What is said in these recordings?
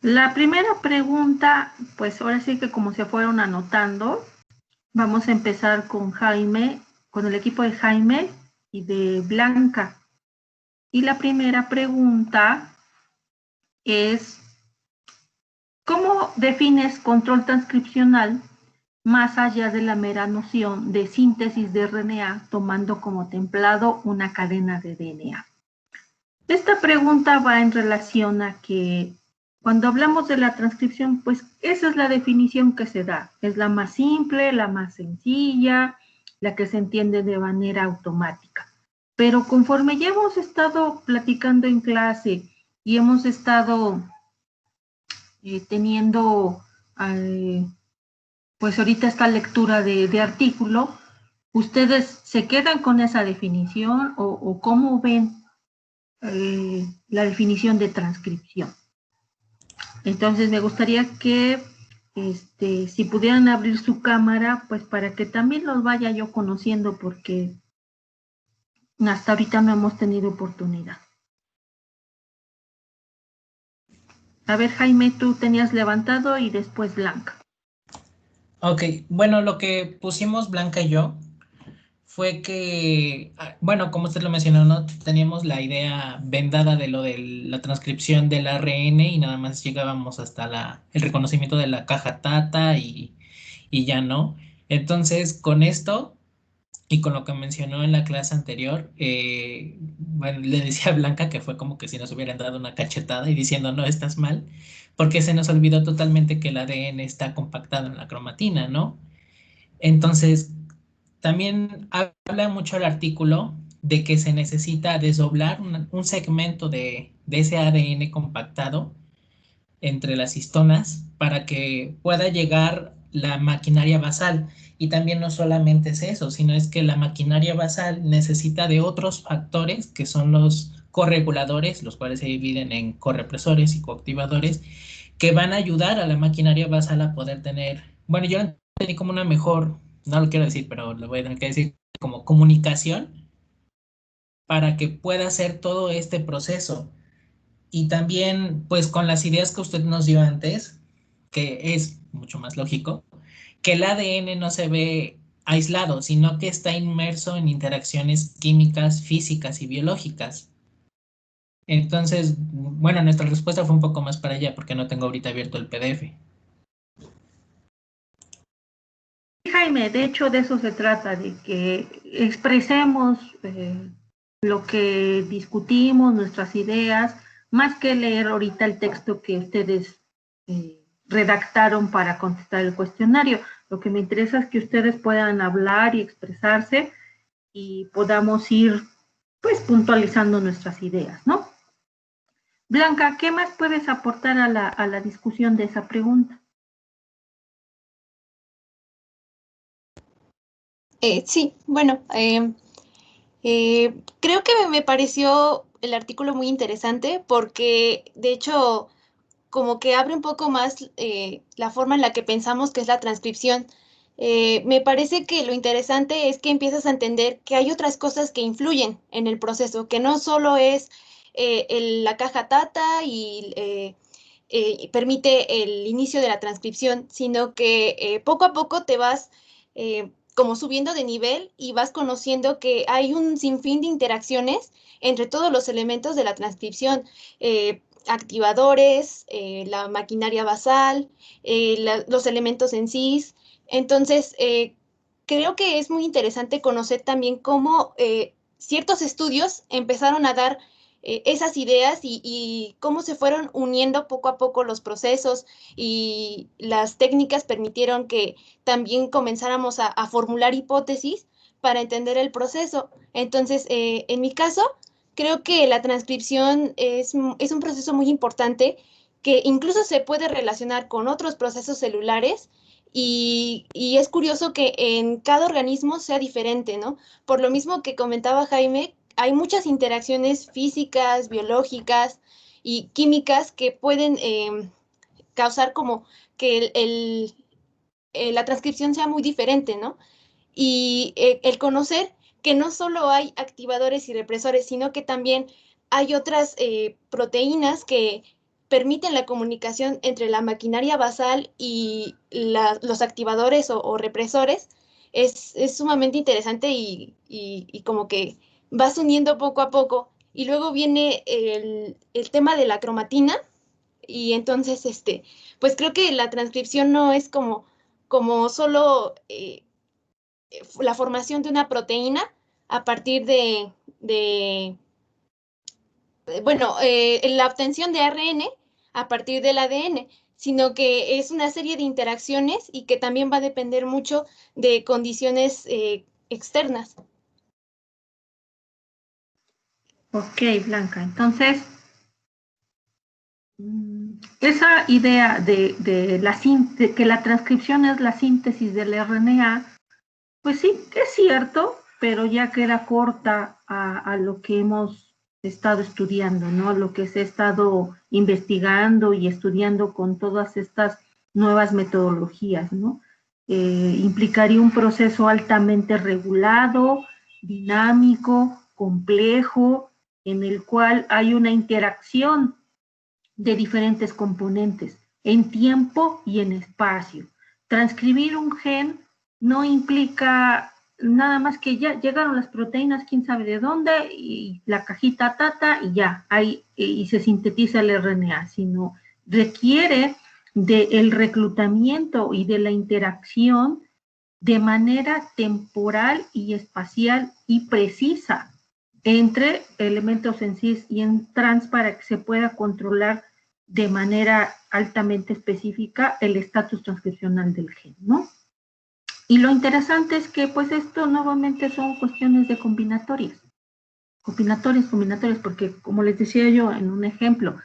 La primera pregunta, pues ahora sí que como se fueron anotando, vamos a empezar con Jaime, con el equipo de Jaime y de Blanca. Y la primera pregunta es, ¿cómo defines control transcripcional más allá de la mera noción de síntesis de RNA tomando como templado una cadena de DNA? Esta pregunta va en relación a que cuando hablamos de la transcripción, pues esa es la definición que se da. Es la más simple, la más sencilla, la que se entiende de manera automática. Pero conforme ya hemos estado platicando en clase y hemos estado teniendo pues ahorita esta lectura de artículo, ¿ustedes se quedan con esa definición o cómo ven la definición de transcripción? Entonces me gustaría que si pudieran abrir su cámara, pues para que también los vaya yo conociendo, porque hasta ahorita no hemos tenido oportunidad. A ver, Jaime, tú tenías levantado y después Blanca. Ok, bueno, lo que pusimos Blanca y yo fue que, bueno, como usted lo mencionó, ¿no? Teníamos la idea vendada de lo de la transcripción del ARN y nada más llegábamos hasta el reconocimiento de la caja Tata y ya no. Entonces, con esto y con lo que mencionó en la clase anterior, bueno, le decía a Blanca que fue como que si nos hubieran dado una cachetada y diciendo, no, estás mal, porque se nos olvidó totalmente que el ADN está compactado en la cromatina, ¿no? Entonces, también habla mucho el artículo de que se necesita desdoblar un segmento de ese ADN compactado entre las histonas para que pueda llegar la maquinaria basal. Y también no solamente es eso, sino es que la maquinaria basal necesita de otros factores que son los correguladores, los cuales se dividen en correpresores y coactivadores, que van a ayudar a la maquinaria basal a poder tener, bueno, yo lo entendí como una mejor, no lo quiero decir, pero lo voy a tener que decir como comunicación para que pueda hacer todo este proceso. Y también, pues con las ideas que usted nos dio antes, que es mucho más lógico, que el ADN no se ve aislado, sino que está inmerso en interacciones químicas, físicas y biológicas. Entonces, bueno, nuestra respuesta fue un poco más para allá porque no tengo ahorita abierto el PDF. Jaime, de hecho de eso se trata, de que expresemos lo que discutimos, nuestras ideas, más que leer ahorita el texto que ustedes redactaron para contestar el cuestionario. Lo que me interesa es que ustedes puedan hablar y expresarse y podamos ir pues puntualizando nuestras ideas, ¿no? Blanca, ¿qué más puedes aportar a la discusión de esa pregunta? Sí, bueno, creo que me pareció el artículo muy interesante porque, de hecho, como que abre un poco más la forma en la que pensamos que es la transcripción. Me parece que lo interesante es que empiezas a entender que hay otras cosas que influyen en el proceso, que no solo es la caja Tata y permite el inicio de la transcripción, sino que poco a poco te vas como subiendo de nivel y vas conociendo que hay un sinfín de interacciones entre todos los elementos de la transcripción. Activadores, la maquinaria basal, los elementos en sí. Entonces, creo que es muy interesante conocer también cómo ciertos estudios empezaron a dar esas ideas y cómo se fueron uniendo poco a poco los procesos y las técnicas permitieron que también comenzáramos a formular hipótesis para entender el proceso. Entonces, en mi caso, creo que la transcripción es un proceso muy importante que incluso se puede relacionar con otros procesos celulares y es curioso que en cada organismo sea diferente, ¿no? Por lo mismo que comentaba Jaime, hay muchas interacciones físicas, biológicas y químicas que pueden causar como que la transcripción sea muy diferente, ¿no? Y el conocer que no solo hay activadores y represores, sino que también hay otras proteínas que permiten la comunicación entre la maquinaria basal y los activadores o represores, es sumamente interesante y como que vas uniendo poco a poco. Y luego viene el tema de la cromatina, y entonces, pues creo que la transcripción no es como solo la formación de una proteína a partir bueno, la obtención de ARN a partir del ADN, sino que es una serie de interacciones y que también va a depender mucho de condiciones externas. Ok, Blanca, entonces, esa idea de que la transcripción es la síntesis del RNA, pues sí, es cierto, pero ya queda corta a lo que hemos estado estudiando, ¿no? Lo que se ha estado investigando y estudiando con todas estas nuevas metodologías, ¿no? Implicaría un proceso altamente regulado, dinámico, complejo, en el cual hay una interacción de diferentes componentes en tiempo y en espacio. Transcribir un gen no implica nada más que ya llegaron las proteínas, quién sabe de dónde, y la cajita tata y ya, ahí, y se sintetiza el RNA, sino requiere del reclutamiento y de la interacción de manera temporal y espacial y precisa entre elementos en cis y en trans para que se pueda controlar de manera altamente específica el estatus transcripcional del gen, ¿no? Y lo interesante es que pues esto nuevamente son cuestiones de combinatorias, porque como les decía yo en un ejemplo,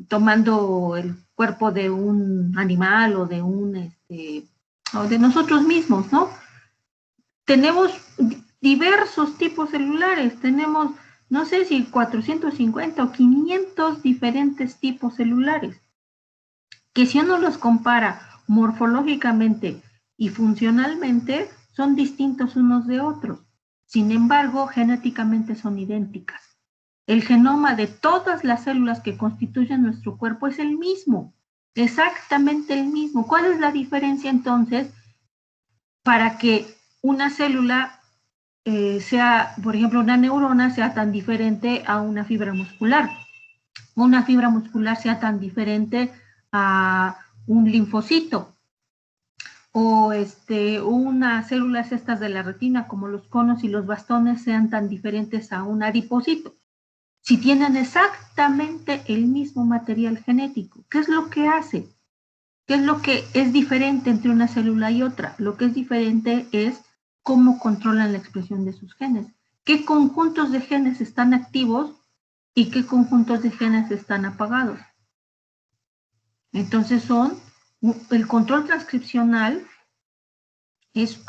tomando el cuerpo de un animal o de o de nosotros mismos, ¿no? Tenemos diversos tipos celulares, tenemos, no sé si 450 o 500 diferentes tipos celulares, que si uno los compara morfológicamente y funcionalmente, son distintos unos de otros. Sin embargo, genéticamente son idénticas. El genoma de todas las células que constituyen nuestro cuerpo es el mismo, exactamente el mismo. ¿Cuál es la diferencia entonces para que una célula sea, por ejemplo, una neurona sea tan diferente a una fibra muscular, una fibra muscular sea tan diferente a un linfocito, o unas células estas de la retina, como los conos y los bastones, sean tan diferentes a un adipocito? Si tienen exactamente el mismo material genético, ¿qué es lo que hace? ¿Qué es lo que es diferente entre una célula y otra? Lo que es diferente es cómo controlan la expresión de sus genes. ¿Qué conjuntos de genes están activos y qué conjuntos de genes están apagados? Entonces el control transcripcional es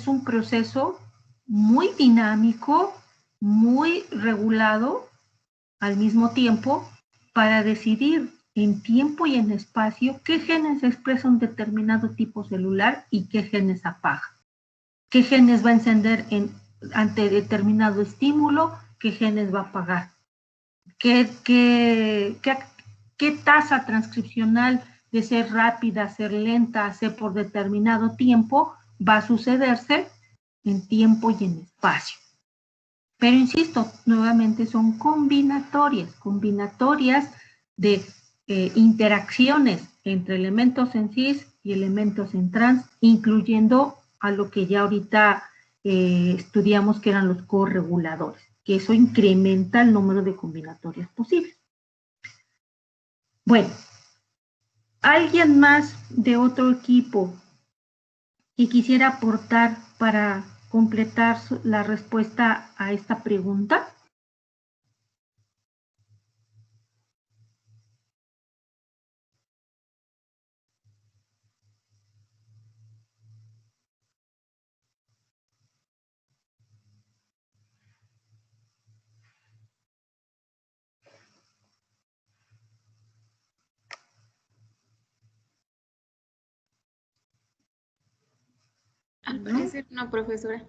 un proceso muy dinámico, muy regulado al mismo tiempo para decidir en tiempo y en espacio qué genes expresa un determinado tipo celular y qué genes apaga. ¿Qué genes va a encender ante determinado estímulo? ¿Qué genes va a apagar? ¿Qué tasa transcripcional de ser rápida, ser lenta, ser por determinado tiempo va a sucederse en tiempo y en espacio? Pero insisto, nuevamente son combinatorias de interacciones entre elementos en cis y elementos en trans, incluyendo a lo que ya ahorita estudiamos que eran los correguladores, que eso incrementa el número de combinatorias posibles. Bueno, ¿alguien más de otro equipo que quisiera aportar para completar la respuesta a esta pregunta? Al parecer no, profesora.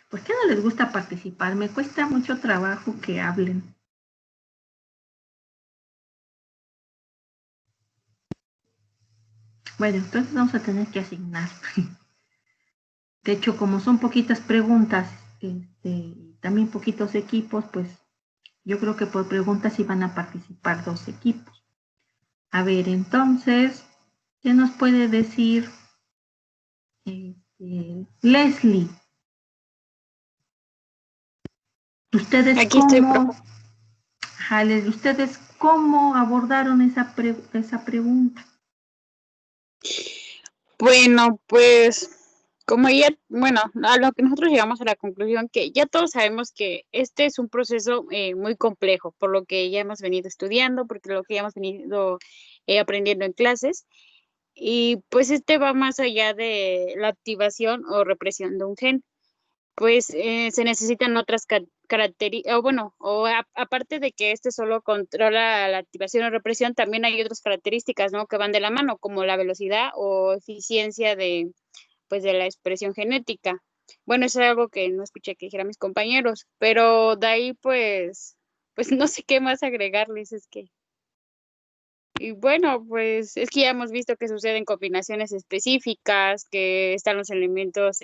¿Por qué no les gusta participar? Me cuesta mucho trabajo que hablen. Bueno, entonces vamos a tener que asignar. De hecho, como son poquitas preguntas, también poquitos equipos, pues yo creo que por preguntas sí van a participar 2 equipos. A ver, entonces, ¿qué nos puede decir Leslie? ¿Ustedes Aquí estoy, profe. Leslie, ¿ustedes cómo abordaron esa pregunta? Bueno, pues como ya, bueno, a lo que nosotros llegamos a la conclusión que ya todos sabemos que este es un proceso muy complejo, por lo que ya hemos venido estudiando, porque lo que ya hemos venido aprendiendo en clases, y pues este va más allá de la activación o represión de un gen. Pues se necesitan otras características, o bueno, aparte de que este solo controla la activación o represión, también hay otras características, ¿no? Que van de la mano, como la velocidad o eficiencia de, pues, de la expresión genética. Bueno, eso es algo que no escuché que dijeran mis compañeros, pero de ahí, pues no sé qué más agregarles, es que. Y bueno, pues es que ya hemos visto que suceden combinaciones específicas, que están los elementos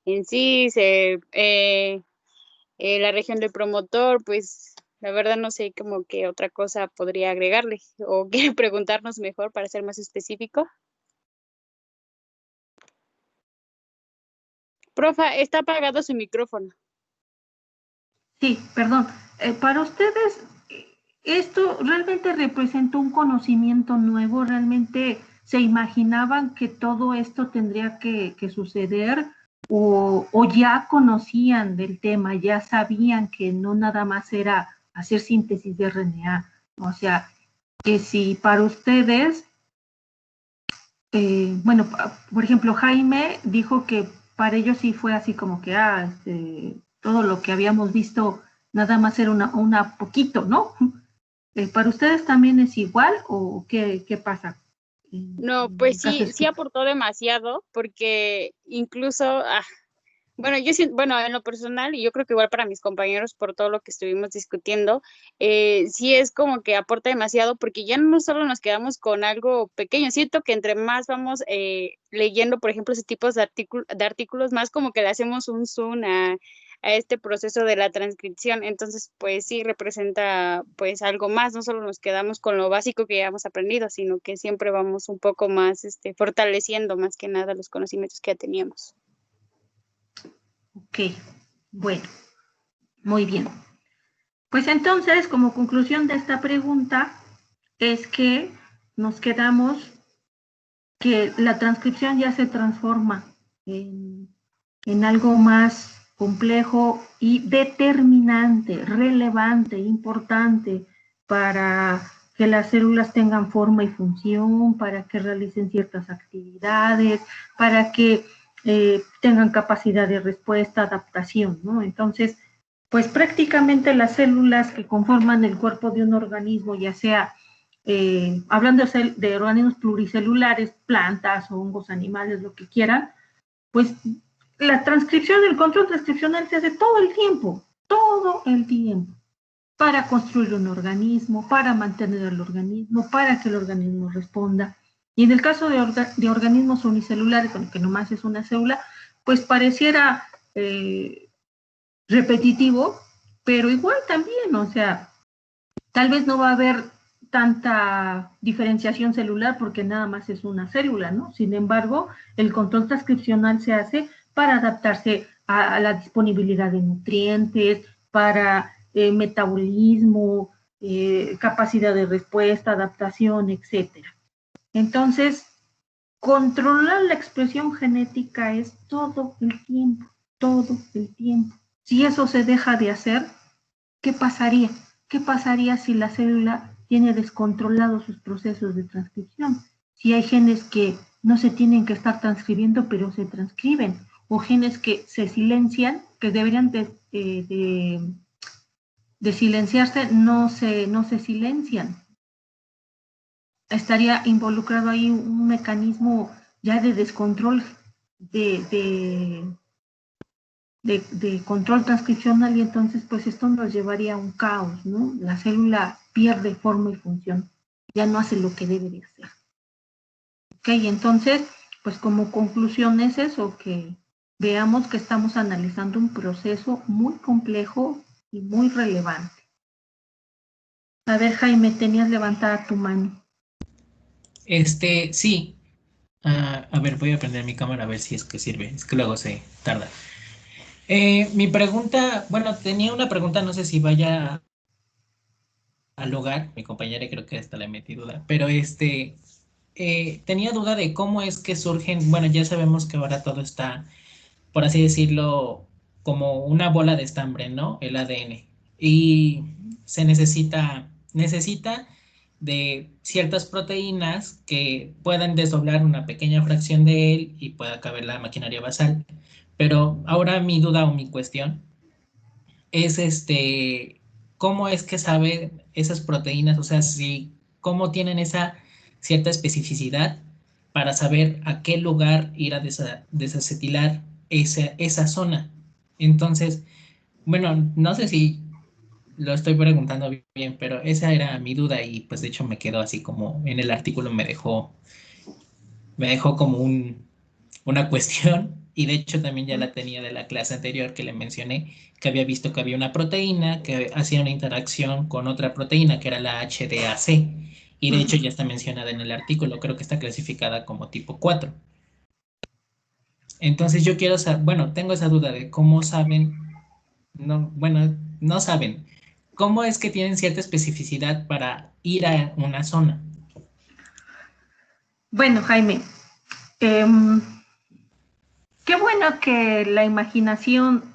en sí, la región del promotor, pues la verdad no sé como qué otra cosa podría agregarle o quiere preguntarnos mejor para ser más específico. Profa, está apagado su micrófono. Sí, perdón. Para ustedes, ¿esto realmente representó un conocimiento nuevo? ¿Realmente se imaginaban que todo esto tendría que suceder? ¿O ya conocían del tema, ya sabían que no nada más era hacer síntesis de RNA? O sea, que si para ustedes, bueno, por ejemplo, Jaime dijo que para ellos sí fue así como que, todo lo que habíamos visto nada más era una poquito, ¿no? ¿Para ustedes también es igual o qué pasa? No, pues sí aportó demasiado porque incluso, bueno, bueno, en lo personal, y yo creo que igual para mis compañeros por todo lo que estuvimos discutiendo, sí es como que aporta demasiado porque ya no solo nos quedamos con algo pequeño, siento que entre más vamos leyendo, por ejemplo, ese tipo de artículos, más como que le hacemos un zoom a este proceso de la transcripción, entonces pues sí representa pues algo más, no solo nos quedamos con lo básico que ya hemos aprendido, sino que siempre vamos un poco más fortaleciendo más que nada los conocimientos que ya teníamos. Ok, bueno, muy bien. Pues entonces, como conclusión de esta pregunta, es que nos quedamos que la transcripción ya se transforma en algo más complejo y determinante, relevante, importante para que las células tengan forma y función, para que realicen ciertas actividades, para que tengan capacidad de respuesta, adaptación, ¿no? Entonces, pues prácticamente las células que conforman el cuerpo de un organismo, ya sea hablando de organismos pluricelulares, plantas, hongos, animales, lo que quieran, pues la transcripción, el control transcripcional se hace todo el tiempo, para construir un organismo, para mantener el organismo, para que el organismo responda. Y en el caso de organismos unicelulares, con que nomás es una célula, pues pareciera repetitivo, pero igual también, o sea, tal vez no va a haber tanta diferenciación celular porque nada más es una célula, ¿no? Sin embargo, el control transcripcional se hace para adaptarse a la disponibilidad de nutrientes, para metabolismo, capacidad de respuesta, adaptación, etcétera. Entonces, controlar la expresión genética es todo el tiempo, todo el tiempo. Si eso se deja de hacer, ¿qué pasaría? ¿Qué pasaría si la célula tiene descontrolados sus procesos de transcripción? Si hay genes que no se tienen que estar transcribiendo, pero se transcriben, o genes que se silencian, que deberían de silenciarse, no se silencian. Estaría involucrado ahí un mecanismo ya de descontrol de control transcripcional y entonces pues esto nos llevaría a un caos, ¿no? La célula pierde forma y función, ya no hace lo que debe de hacer. Ok, entonces, pues como conclusión es eso, que veamos que estamos analizando un proceso muy complejo y muy relevante. A ver, Jaime, tenías levantada tu mano. Sí. A ver, voy a prender mi cámara a ver si es que sirve. Es que luego se tarda. Mi pregunta, bueno, tenía una pregunta, no sé si vaya al hogar, mi compañera creo que hasta le metí duda, pero tenía duda de cómo es que surgen, bueno, ya sabemos que ahora todo está, por así decirlo, como una bola de estambre, ¿no? El ADN. Y se necesita de ciertas proteínas que puedan desdoblar una pequeña fracción de él y pueda caber la maquinaria basal. Pero ahora mi duda o mi cuestión es ¿cómo es que sabe esas proteínas? O sea, si, ¿cómo tienen esa cierta especificidad para saber a qué lugar ir a desacetilar esa zona? Entonces, bueno, no sé si lo estoy preguntando bien, pero esa era mi duda y pues de hecho me quedó así como en el artículo me dejó como una cuestión y de hecho también ya la tenía de la clase anterior que le mencioné que había visto que había una proteína que hacía una interacción con otra proteína que era la HDAC y de hecho ya está mencionada en el artículo, creo que está clasificada como tipo 4. Entonces yo quiero saber, bueno, tengo esa duda de cómo saben, no, bueno, no saben, cómo es que tienen cierta especificidad para ir a una zona. Bueno, Jaime, qué bueno que la imaginación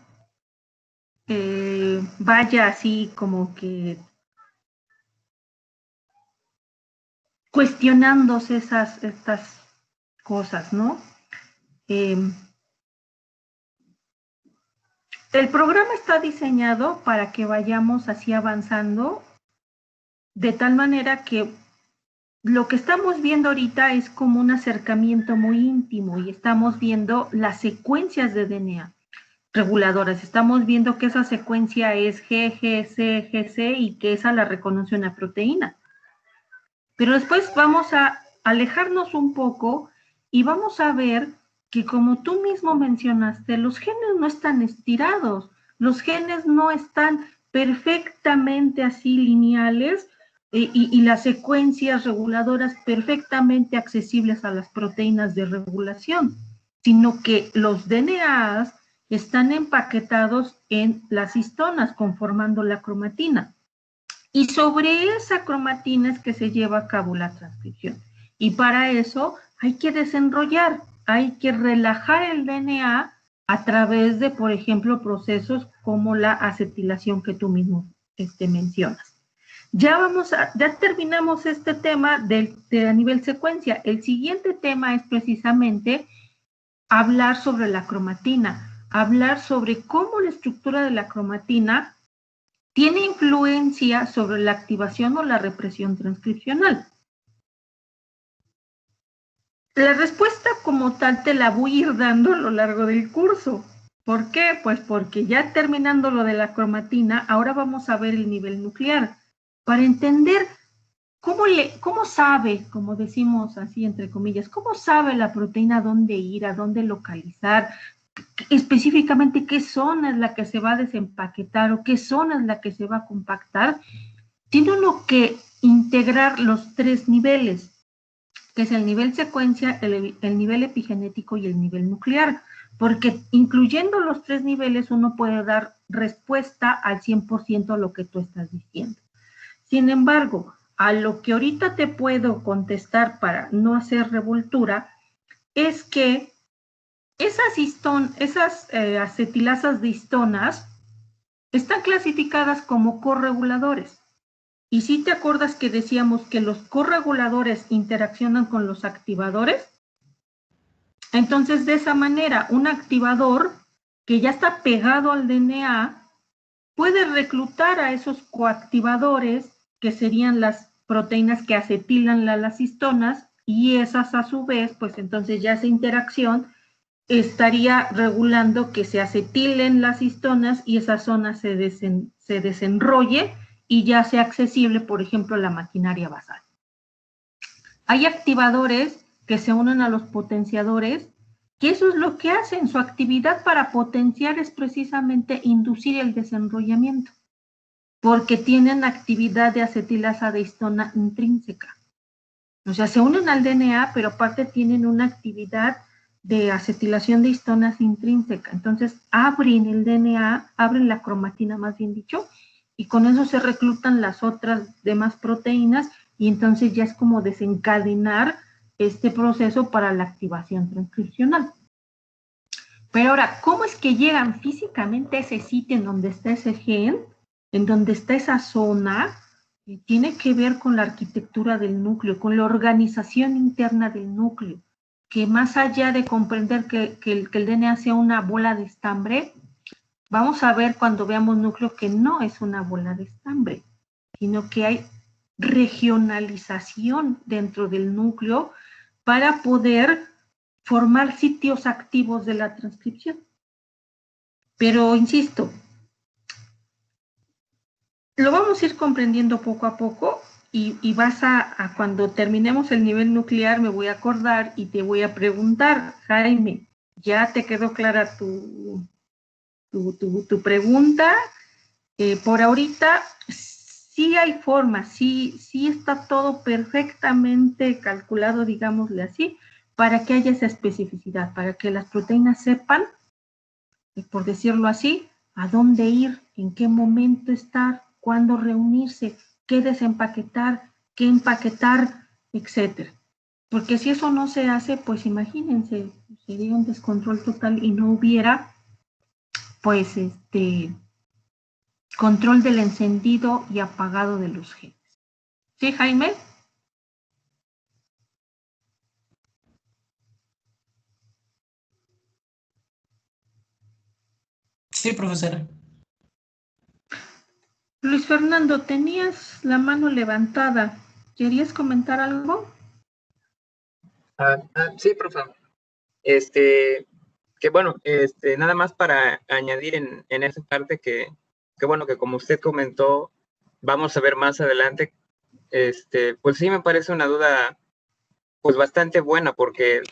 vaya así como que cuestionándose estas cosas, ¿no? El programa está diseñado para que vayamos así avanzando de tal manera que lo que estamos viendo ahorita es como un acercamiento muy íntimo y estamos viendo las secuencias de DNA reguladoras. Estamos viendo que esa secuencia es G, G, C, G, C y que esa la reconoce una proteína. Pero después vamos a alejarnos un poco y vamos a ver que como tú mismo mencionaste, los genes no están estirados, los genes no están perfectamente así lineales y las secuencias reguladoras perfectamente accesibles a las proteínas de regulación, sino que los DNAs están empaquetados en las histonas conformando la cromatina. Y sobre esa cromatina es que se lleva a cabo la transcripción. Y para eso hay que desenrollar, hay que relajar el DNA a través de, por ejemplo, procesos como la acetilación que tú mismo mencionas. Ya terminamos este tema a nivel secuencia. El siguiente tema es precisamente hablar sobre la cromatina, hablar sobre cómo la estructura de la cromatina tiene influencia sobre la activación o la represión transcripcional. La respuesta como tal te la voy a ir dando a lo largo del curso. ¿Por qué? Pues porque ya terminando lo de la cromatina, ahora vamos a ver el nivel nuclear. Para entender cómo sabe, como decimos así entre comillas, cómo sabe la proteína dónde ir, a dónde localizar, específicamente qué zona es la que se va a desempaquetar o qué zona es la que se va a compactar, tiene uno que integrar los tres niveles, que es el nivel secuencia, el nivel epigenético y el nivel nuclear, porque incluyendo los tres niveles uno puede dar respuesta al 100% a lo que tú estás diciendo. Sin embargo, a lo que ahorita te puedo contestar para no hacer revoltura, es que esas acetilasas de histonas están clasificadas como correguladores. Y si te acuerdas que decíamos que los correguladores interaccionan con los activadores, entonces de esa manera un activador que ya está pegado al DNA puede reclutar a esos coactivadores que serían las proteínas que acetilan las histonas y esas a su vez, pues entonces ya esa interacción estaría regulando que se acetilen las histonas y esa zona se desenrolle y ya sea accesible, por ejemplo, la maquinaria basal. Hay activadores que se unen a los potenciadores, que eso es lo que hacen. Su actividad para potenciar es precisamente inducir el desenrollamiento, porque tienen actividad de acetilasa de histona intrínseca. O sea, se unen al DNA, pero aparte tienen una actividad de acetilación de histonas intrínseca. Entonces, abren el DNA, abren la cromatina, más bien dicho, y con eso se reclutan las otras demás proteínas, y entonces ya es como desencadenar este proceso para la activación transcripcional. Pero ahora, ¿cómo es que llegan físicamente a ese sitio en donde está ese gen, en donde está esa zona? Tiene que ver con la arquitectura del núcleo, con la organización interna del núcleo, que más allá de comprender que el DNA sea una bola de estambre, vamos a ver cuando veamos núcleo que no es una bola de estambre, sino que hay regionalización dentro del núcleo para poder formar sitios activos de la transcripción. Pero, insisto, lo vamos a ir comprendiendo poco a poco y vas a cuando terminemos el nivel nuclear me voy a acordar y te voy a preguntar, Jaime, ¿ya te quedó clara tu pregunta? Por ahorita sí hay forma, sí está todo perfectamente calculado, digámosle así, para que haya esa especificidad, para que las proteínas sepan, por decirlo así, a dónde ir, en qué momento estar, cuándo reunirse, qué desempaquetar, qué empaquetar, etcétera. Porque si eso no se hace, pues imagínense, sería un descontrol total y no hubiera, pues, control del encendido y apagado de los genes. ¿Sí, Jaime? Sí, profesora. Luis Fernando, tenías la mano levantada. ¿Querías comentar algo? Sí, profesor. Que bueno, nada más para añadir en esa parte que bueno, que como usted comentó, vamos a ver más adelante, pues sí me parece una duda pues bastante buena, porque,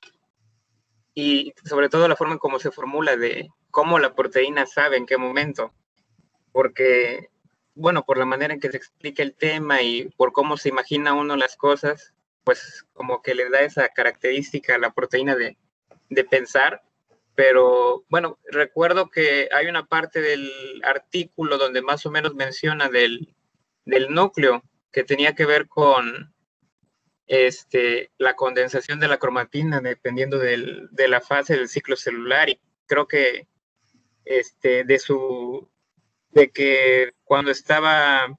y sobre todo la forma en cómo se formula de cómo la proteína sabe en qué momento, porque, bueno, por la manera en que se explica el tema y por cómo se imagina uno las cosas, pues como que le da esa característica a la proteína de pensar. Pero bueno, recuerdo que hay una parte del artículo donde más o menos menciona del núcleo, que tenía que ver con la condensación de la cromatina dependiendo de la fase del ciclo celular, y creo que de que cuando estaba,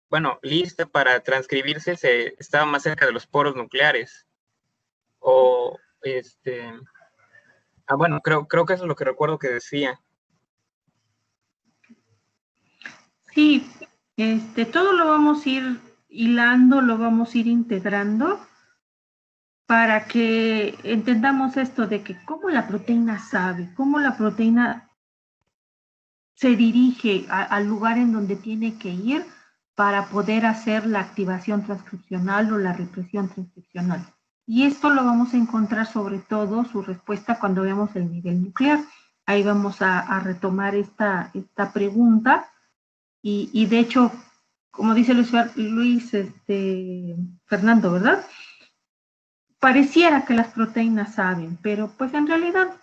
bueno, lista para transcribirse, se estaba más cerca de los poros nucleares. O bueno, creo que eso es lo que recuerdo que decía. Sí, todo lo vamos a ir hilando, lo vamos a ir integrando para que entendamos esto de que cómo la proteína sabe, cómo la proteína se dirige al lugar en donde tiene que ir para poder hacer la activación transcripcional o la represión transcripcional. Y esto lo vamos a encontrar sobre todo su respuesta cuando veamos el nivel nuclear. Ahí vamos a retomar esta pregunta y de hecho, como dice Luis Fernando, ¿verdad? Pareciera que las proteínas saben, pero pues en realidad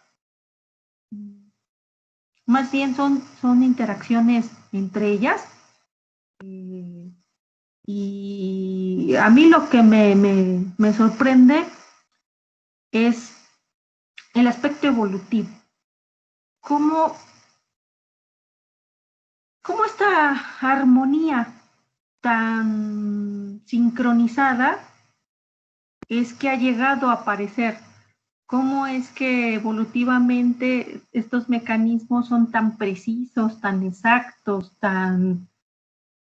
más bien son interacciones entre ellas. Y a mí lo que me sorprende es el aspecto evolutivo. ¿Cómo esta armonía tan sincronizada es que ha llegado a aparecer? ¿Cómo es que evolutivamente estos mecanismos son tan precisos, tan exactos, tan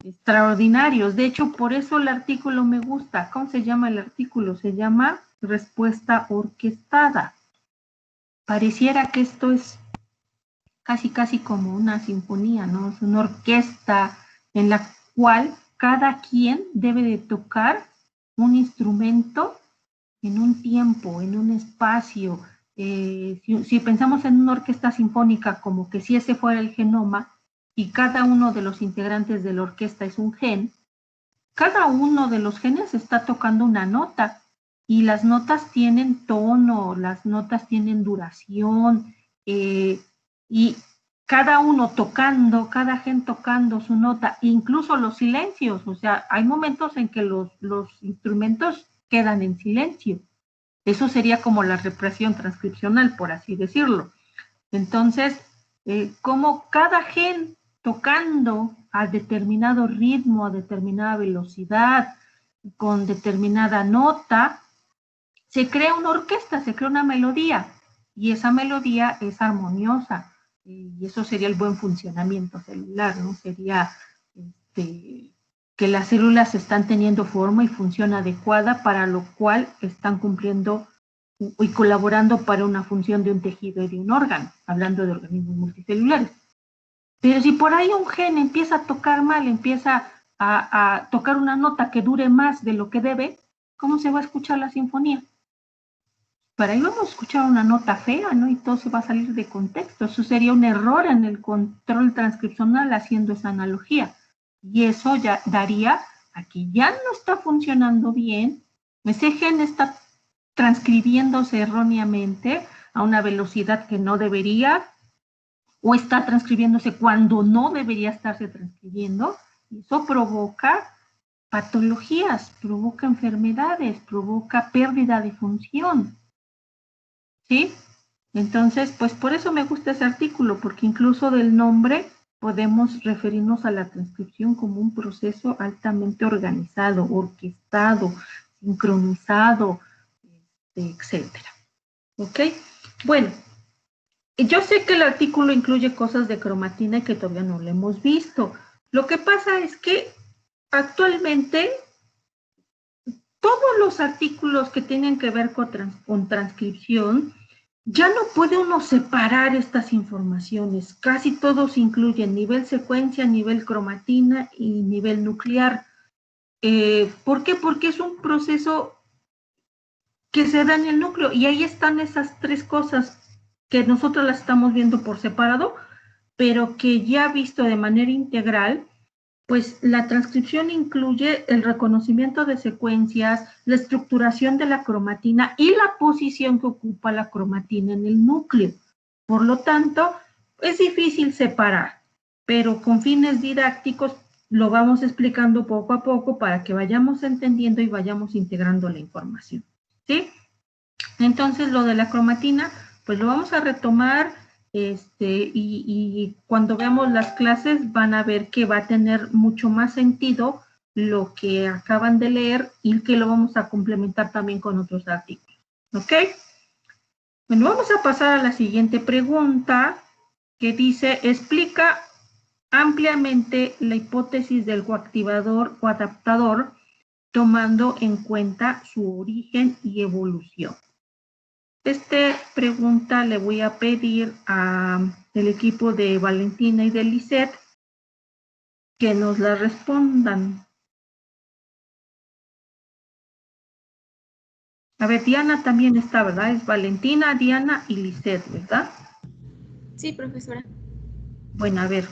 extraordinarios? De hecho, por eso el artículo me gusta. ¿Cómo se llama el artículo? Se llama respuesta orquestada. Pareciera que esto es casi como una sinfonía, ¿no? Es una orquesta en la cual cada quien debe de tocar un instrumento en un tiempo, en un espacio. Si pensamos en una orquesta sinfónica como que si ese fuera el genoma y cada uno de los integrantes de la orquesta es un gen, cada uno de los genes está tocando una nota y las notas tienen tono, las notas tienen duración y cada uno tocando, cada gen tocando su nota, incluso los silencios, o sea, hay momentos en que los instrumentos quedan en silencio. Eso sería como la represión transcripcional, por así decirlo. Entonces, como cada gen tocando a determinado ritmo, a determinada velocidad, con determinada nota, se crea una orquesta, se crea una melodía, y esa melodía es armoniosa, y eso sería el buen funcionamiento celular, ¿no? Sería que las células están teniendo forma y función adecuada, para lo cual están cumpliendo y colaborando para una función de un tejido y de un órgano, hablando de organismos multicelulares. Pero si por ahí un gen empieza a tocar mal, empieza a tocar una nota que dure más de lo que debe, ¿cómo se va a escuchar la sinfonía? Para ahí vamos a escuchar una nota fea, ¿no? Y todo se va a salir de contexto. Eso sería un error en el control transcripcional haciendo esa analogía. Y eso ya daría a que ya no está funcionando bien, ese gen está transcribiéndose erróneamente a una velocidad que no debería, o está transcribiéndose cuando no debería estarse transcribiendo, y eso provoca patologías, provoca enfermedades, provoca pérdida de función. ¿Sí? Entonces, pues por eso me gusta ese artículo, porque incluso del nombre podemos referirnos a la transcripción como un proceso altamente organizado, orquestado, sincronizado, etcétera. ¿Ok? Bueno, yo sé que el artículo incluye cosas de cromatina y que todavía no lo hemos visto. Lo que pasa es que actualmente todos los artículos que tienen que ver con transcripción, ya no puede uno separar estas informaciones. Casi todos incluyen nivel secuencia, nivel cromatina y nivel nuclear. ¿Por qué? Porque es un proceso que se da en el núcleo, y ahí están esas tres cosas que nosotros las estamos viendo por separado, pero que ya visto de manera integral, pues la transcripción incluye el reconocimiento de secuencias, la estructuración de la cromatina y la posición que ocupa la cromatina en el núcleo. Por lo tanto, es difícil separar, pero con fines didácticos lo vamos explicando poco a poco para que vayamos entendiendo y vayamos integrando la información. ¿Sí? Entonces, lo de la cromatina, pues lo vamos a retomar, y cuando veamos las clases van a ver que va a tener mucho más sentido lo que acaban de leer, y que lo vamos a complementar también con otros artículos. ¿Ok? Bueno, vamos a pasar a la siguiente pregunta, que dice: explica ampliamente la hipótesis del coactivador o adaptador, tomando en cuenta su origen y evolución. Esta pregunta le voy a pedir al equipo de Valentina y de Lisette que nos la respondan. A ver, Diana también está, ¿verdad? Es Valentina, Diana y Lisette, ¿verdad? Sí, profesora. Bueno, a ver.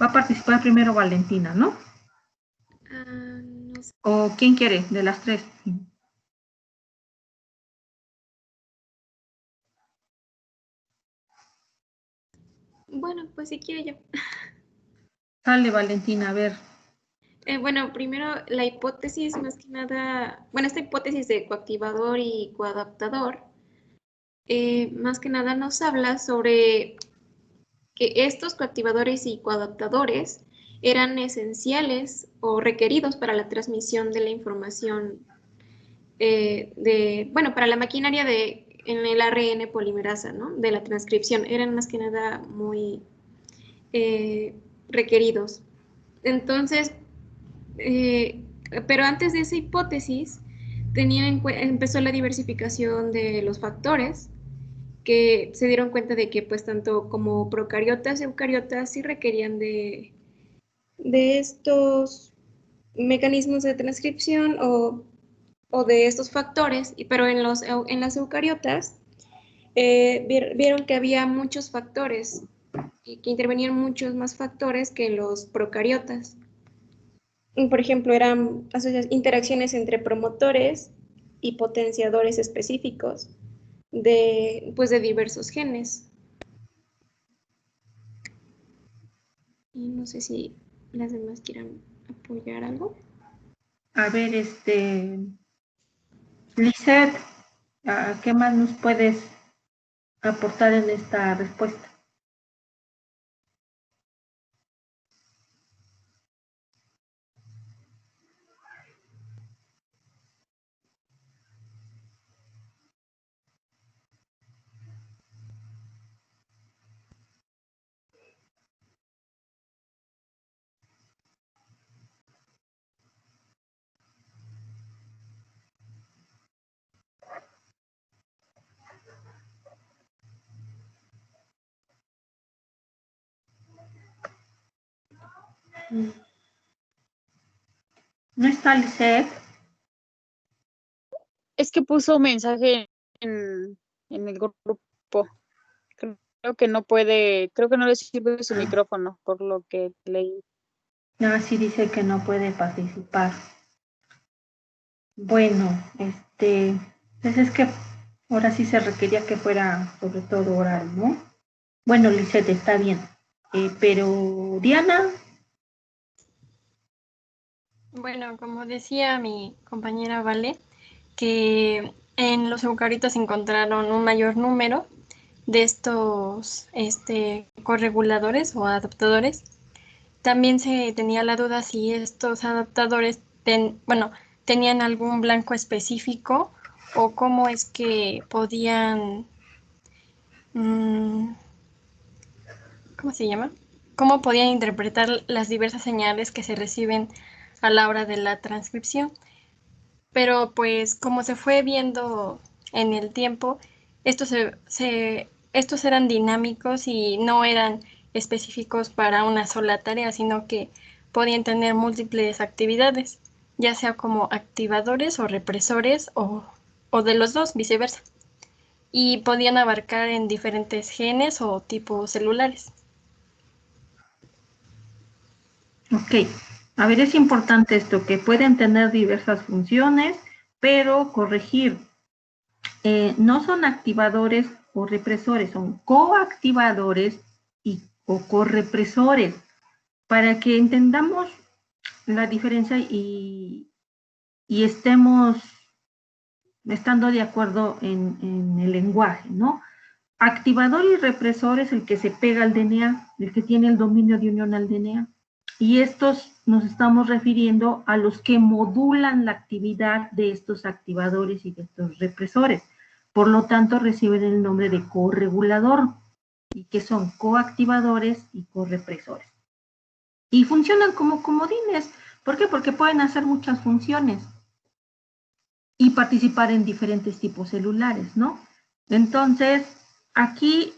Va a participar primero Valentina, ¿no? No sé. ¿O quién quiere de las tres? Bueno, pues si quiere yo. Dale, Valentina, a ver. Bueno, primero la hipótesis, más que nada, bueno, esta hipótesis de coactivador y coadaptador, más que nada nos habla sobre que estos coactivadores y coadaptadores eran esenciales o requeridos para la transmisión de la información para la maquinaria en el ARN polimerasa, ¿no? De la transcripción, eran más que nada muy requeridos. Entonces, pero antes de esa hipótesis, empezó la diversificación de los factores, que se dieron cuenta de que pues tanto como procariotas y eucariotas sí requerían de estos mecanismos de transcripción, o de estos factores, pero en las eucariotas vieron que había muchos factores, y que intervenían muchos más factores que en los procariotas. Y, por ejemplo, eran interacciones entre promotores y potenciadores específicos pues de diversos genes. Y no sé si las demás quieran apoyar algo. A ver, Lisette, ¿qué más nos puedes aportar en esta respuesta? ¿No está Lisette? Es que puso mensaje en el grupo. Creo que no puede, creo que no le sirve su micrófono, por lo que leí. No, sí dice que no puede participar. Bueno, pues es que ahora sí se requería que fuera sobre todo oral, ¿no? Bueno, Lisette, está bien. Pero Diana. Bueno, como decía mi compañera Vale, que en los eucariotas encontraron un mayor número de estos correguladores o adaptadores. También se tenía la duda si estos adaptadores tenían algún blanco específico o cómo es que podían, ¿cómo se llama? Cómo podían interpretar las diversas señales que se reciben a la hora de la transcripción. Pero pues como se fue viendo en el tiempo, estos eran dinámicos y no eran específicos para una sola tarea, sino que podían tener múltiples actividades, ya sea como activadores o represores o de los dos, viceversa. Y podían abarcar en diferentes genes o tipos celulares. Ok, a ver, es importante esto, que pueden tener diversas funciones, pero corregir, no son activadores o represores, son coactivadores o correpresores, para que entendamos la diferencia y estemos estando de acuerdo en el lenguaje, ¿no? Activador y represor es el que se pega al DNA, el que tiene el dominio de unión al DNA. Y estos nos estamos refiriendo a los que modulan la actividad de estos activadores y de estos represores. Por lo tanto, reciben el nombre de corregulador, y que son coactivadores y correpresores. Y funcionan como comodines. ¿Por qué? Porque pueden hacer muchas funciones y participar en diferentes tipos celulares, ¿no? Entonces, aquí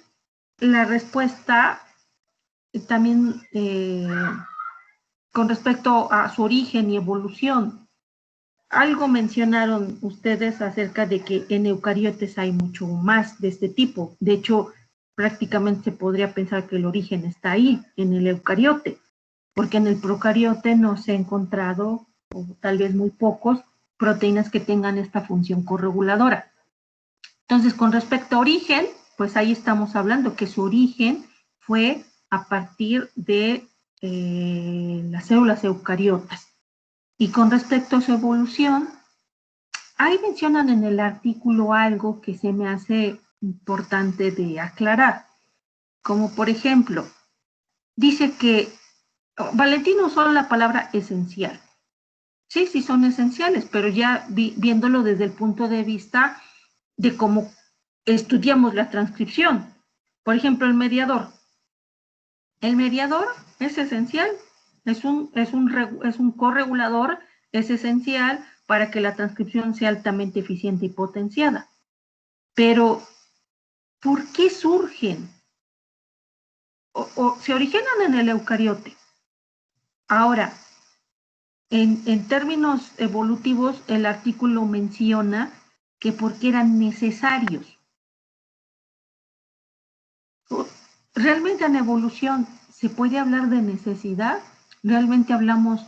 la respuesta también con respecto a su origen y evolución. Algo mencionaron ustedes acerca de que en eucariotes hay mucho más de este tipo. De hecho, prácticamente se podría pensar que el origen está ahí, en el eucariote, porque en el procariote no se ha encontrado, o tal vez muy pocos, proteínas que tengan esta función correguladora. Entonces, con respecto a origen, pues ahí estamos hablando que su origen fue a partir de las células eucariotas. Y con respecto a su evolución, ahí mencionan en el artículo algo que se me hace importante de aclarar. Como por ejemplo, dice que Valentín usó la palabra esencial. Sí, sí son esenciales, pero ya viéndolo desde el punto de vista de cómo estudiamos la transcripción. Por ejemplo, el mediador. El mediador es esencial, es un corregulador, es esencial para que la transcripción sea altamente eficiente y potenciada. Pero, ¿por qué surgen? O se originan en el eucariote. Ahora, En términos evolutivos, el artículo menciona que porque eran necesarios. Realmente en evolución se puede hablar de necesidad. Realmente hablamos,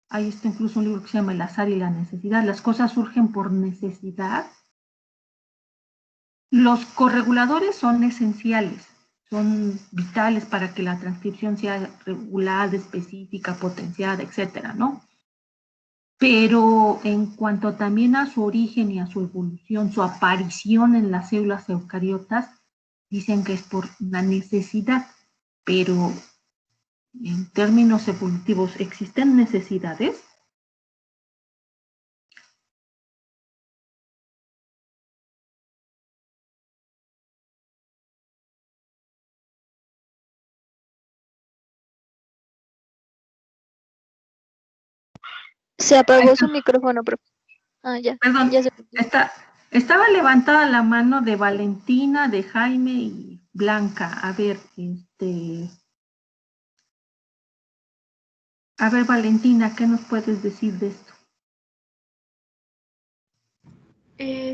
hay incluso un libro que se llama El azar y la necesidad. Las cosas surgen por necesidad. Los correguladores son esenciales, son vitales para que la transcripción sea regulada, específica, potenciada, etcétera, ¿no? Pero en cuanto también a su origen y a su evolución, su aparición en las células eucariotas, dicen que es por una necesidad, pero en términos evolutivos, ¿existen necesidades? Se apagó su micrófono, profe. Ah, ya. Perdón, Ya se... estaba levantada la mano de Valentina, de Jaime y Blanca. A ver, Valentina, ¿qué nos puedes decir de esto?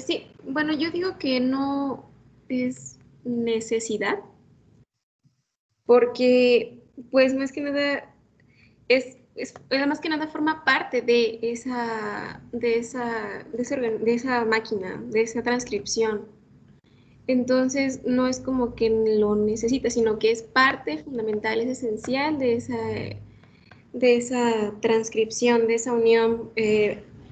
Sí, bueno, yo digo que no es necesidad, porque pues más que nada más que nada forma parte de esa máquina, de esa transcripción. Entonces no es como que lo necesita, sino que es parte fundamental, es esencial de esa transcripción, de esa unión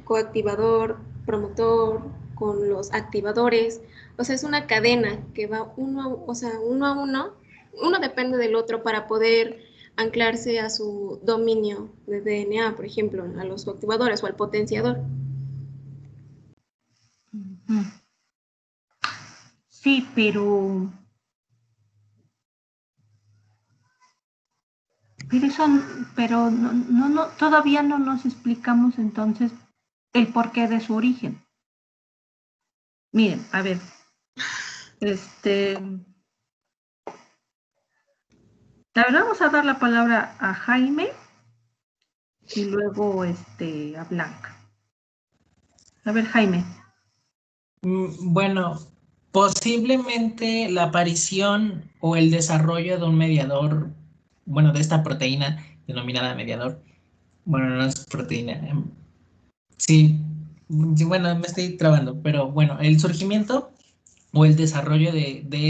coactivador, promotor, con los activadores. O sea, es una cadena que va uno a uno. Uno depende del otro para poder anclarse a su dominio de DNA, por ejemplo, a los coactivadores o al potenciador. Sí, pero no, todavía no nos explicamos entonces el porqué de su origen. Miren, a ver, vamos a dar la palabra a Jaime y luego a Blanca. A ver, Jaime. Bueno, posiblemente la aparición o el desarrollo de un mediador, bueno, de esta proteína denominada mediador, bueno, no es proteína, sí, bueno, me estoy trabando, pero bueno, el surgimiento o el desarrollo de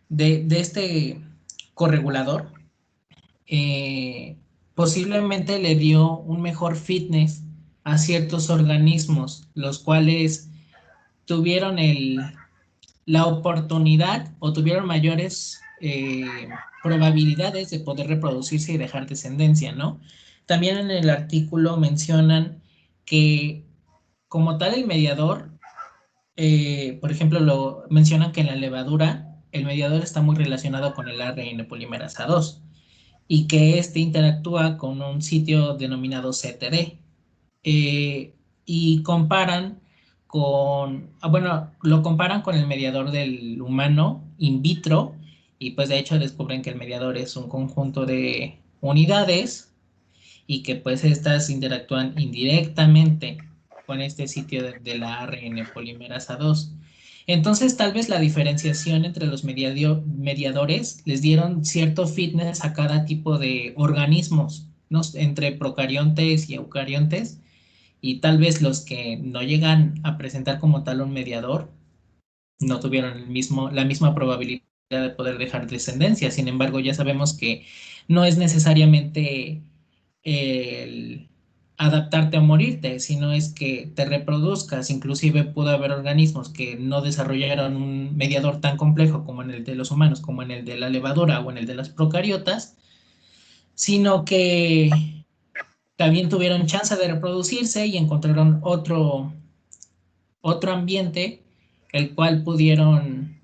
este corregulador posiblemente le dio un mejor fitness a ciertos organismos, los cuales tuvieron la oportunidad o tuvieron mayores probabilidades de poder reproducirse y dejar descendencia, ¿no? También en el artículo mencionan que como tal el mediador, por ejemplo, lo mencionan que en la levadura el mediador está muy relacionado con el ARN polimerasa 2 y que este interactúa con un sitio denominado CTD. Y comparan lo comparan con el mediador del humano in vitro y pues de hecho descubren que el mediador es un conjunto de unidades y que pues estas interactúan indirectamente con este sitio de la ARN polimerasa 2. Entonces, tal vez la diferenciación entre los mediadores les dieron cierto fitness a cada tipo de organismos, ¿no? Entre procariontes y eucariontes, y tal vez los que no llegan a presentar como tal un mediador no tuvieron la misma probabilidad de poder dejar descendencia. Sin embargo, ya sabemos que no es necesariamente el adaptarte o morirte, sino es que te reproduzcas. Inclusive pudo haber organismos que no desarrollaron un mediador tan complejo como en el de los humanos, como en el de la levadura o en el de las procariotas, sino que también tuvieron chance de reproducirse y encontraron otro ambiente el cual pudieron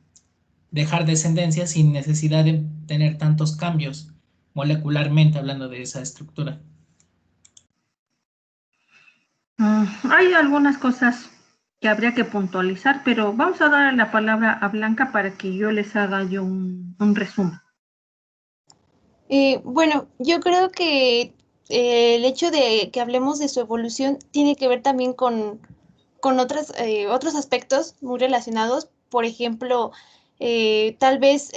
dejar descendencia sin necesidad de tener tantos cambios molecularmente hablando de esa estructura. Hay algunas cosas que habría que puntualizar, pero vamos a dar la palabra a Blanca para que yo les haga yo un resumen. Bueno, yo creo que el hecho de que hablemos de su evolución tiene que ver también con otros aspectos muy relacionados. Por ejemplo, tal vez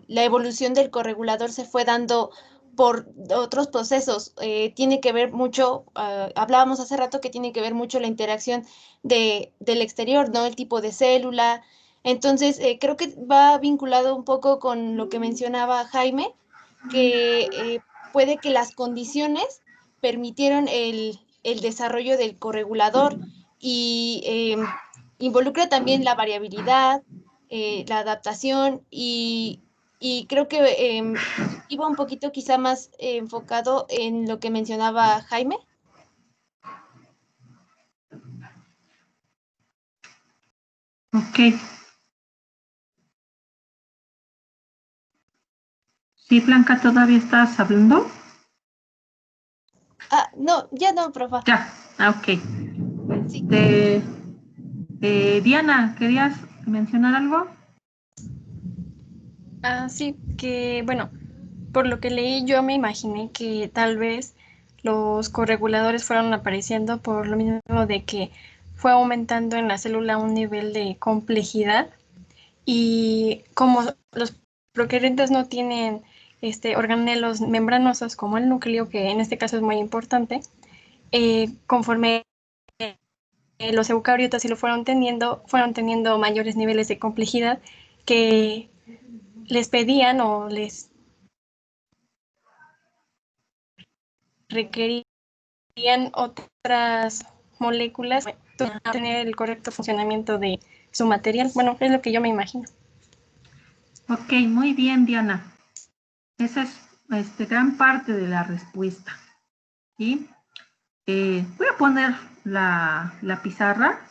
la evolución del corregulador se fue dando por otros procesos. Tiene que ver mucho, hablábamos hace rato que tiene que ver mucho la interacción del exterior, ¿no? El tipo de célula. Entonces, creo que va vinculado un poco con lo que mencionaba Jaime, que puede que las condiciones permitieron el desarrollo del corregulador y involucra también la variabilidad, la adaptación y creo que iba un poquito quizá más enfocado en lo que mencionaba Jaime. Ok. Sí, Blanca, ¿todavía estás hablando? Ah, no, ya no, profa. Ya, ok. Sí. Diana, ¿querías mencionar algo? Sí, que bueno, por lo que leí yo me imaginé que tal vez los correguladores fueron apareciendo por lo mismo de que fue aumentando en la célula un nivel de complejidad y como los procariotas no tienen organelos membranosos como el núcleo, que en este caso es muy importante, conforme los eucariotas sí lo fueron teniendo mayores niveles de complejidad que les pedían o les requerían otras moléculas para tener el correcto funcionamiento de su material. Bueno, es lo que yo me imagino. Ok, muy bien, Diana. Esa es gran parte de la respuesta. ¿Sí? Voy a poner la pizarra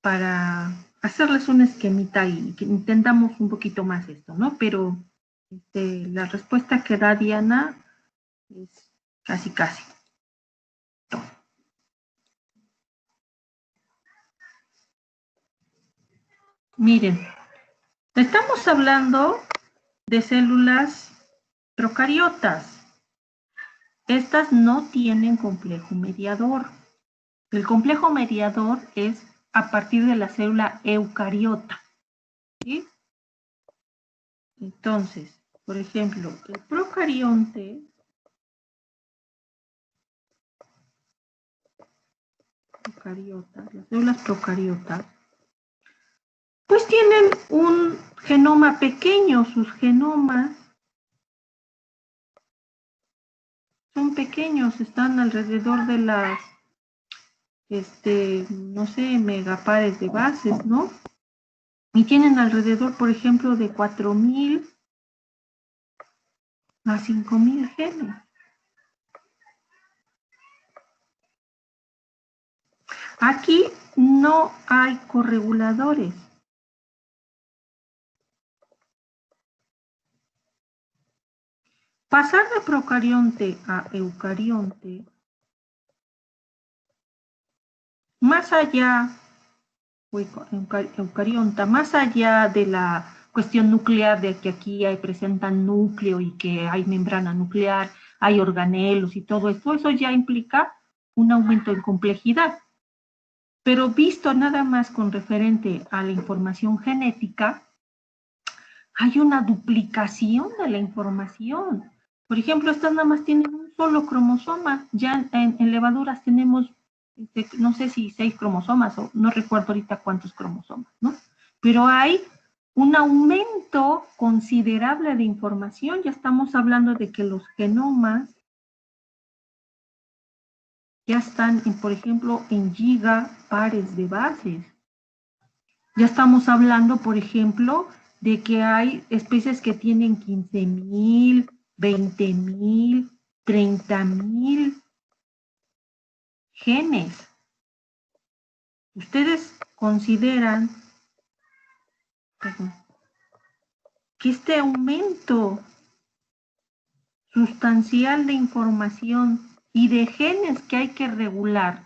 para hacerles un esquemita y que intentamos un poquito más esto, ¿no? Pero la respuesta que da Diana es casi. Miren, estamos hablando de células procariotas. Estas no tienen complejo mediador. El complejo mediador es a partir de la célula eucariota. ¿Sí? Entonces, por ejemplo, el procarionte, las células procariotas, pues tienen un genoma pequeño, sus genomas son pequeños, están alrededor de las, no sé, megapares de bases, ¿no? Y tienen alrededor, por ejemplo, de 4.000 a 5.000 genes. Aquí no hay correguladores. Pasar de procarionte a eucarionte, más allá, eucarionta, más allá de la cuestión nuclear de que aquí presentan núcleo y que hay membrana nuclear, hay organelos y todo esto, eso ya implica un aumento en complejidad. Pero visto nada más con referente a la información genética, hay una duplicación de la información. Por ejemplo, estas nada más tienen un solo cromosoma. Ya en levaduras tenemos, no sé si 6 cromosomas o no recuerdo ahorita cuántos cromosomas, ¿no? Pero hay un aumento considerable de información. Ya estamos hablando de que los genomas ya están, por ejemplo, en gigapares de bases. Ya estamos hablando, por ejemplo, de que hay especies que tienen 15.000, 20.000, 30.000 genes. ¿Ustedes consideran que este aumento sustancial de información y de genes que hay que regular,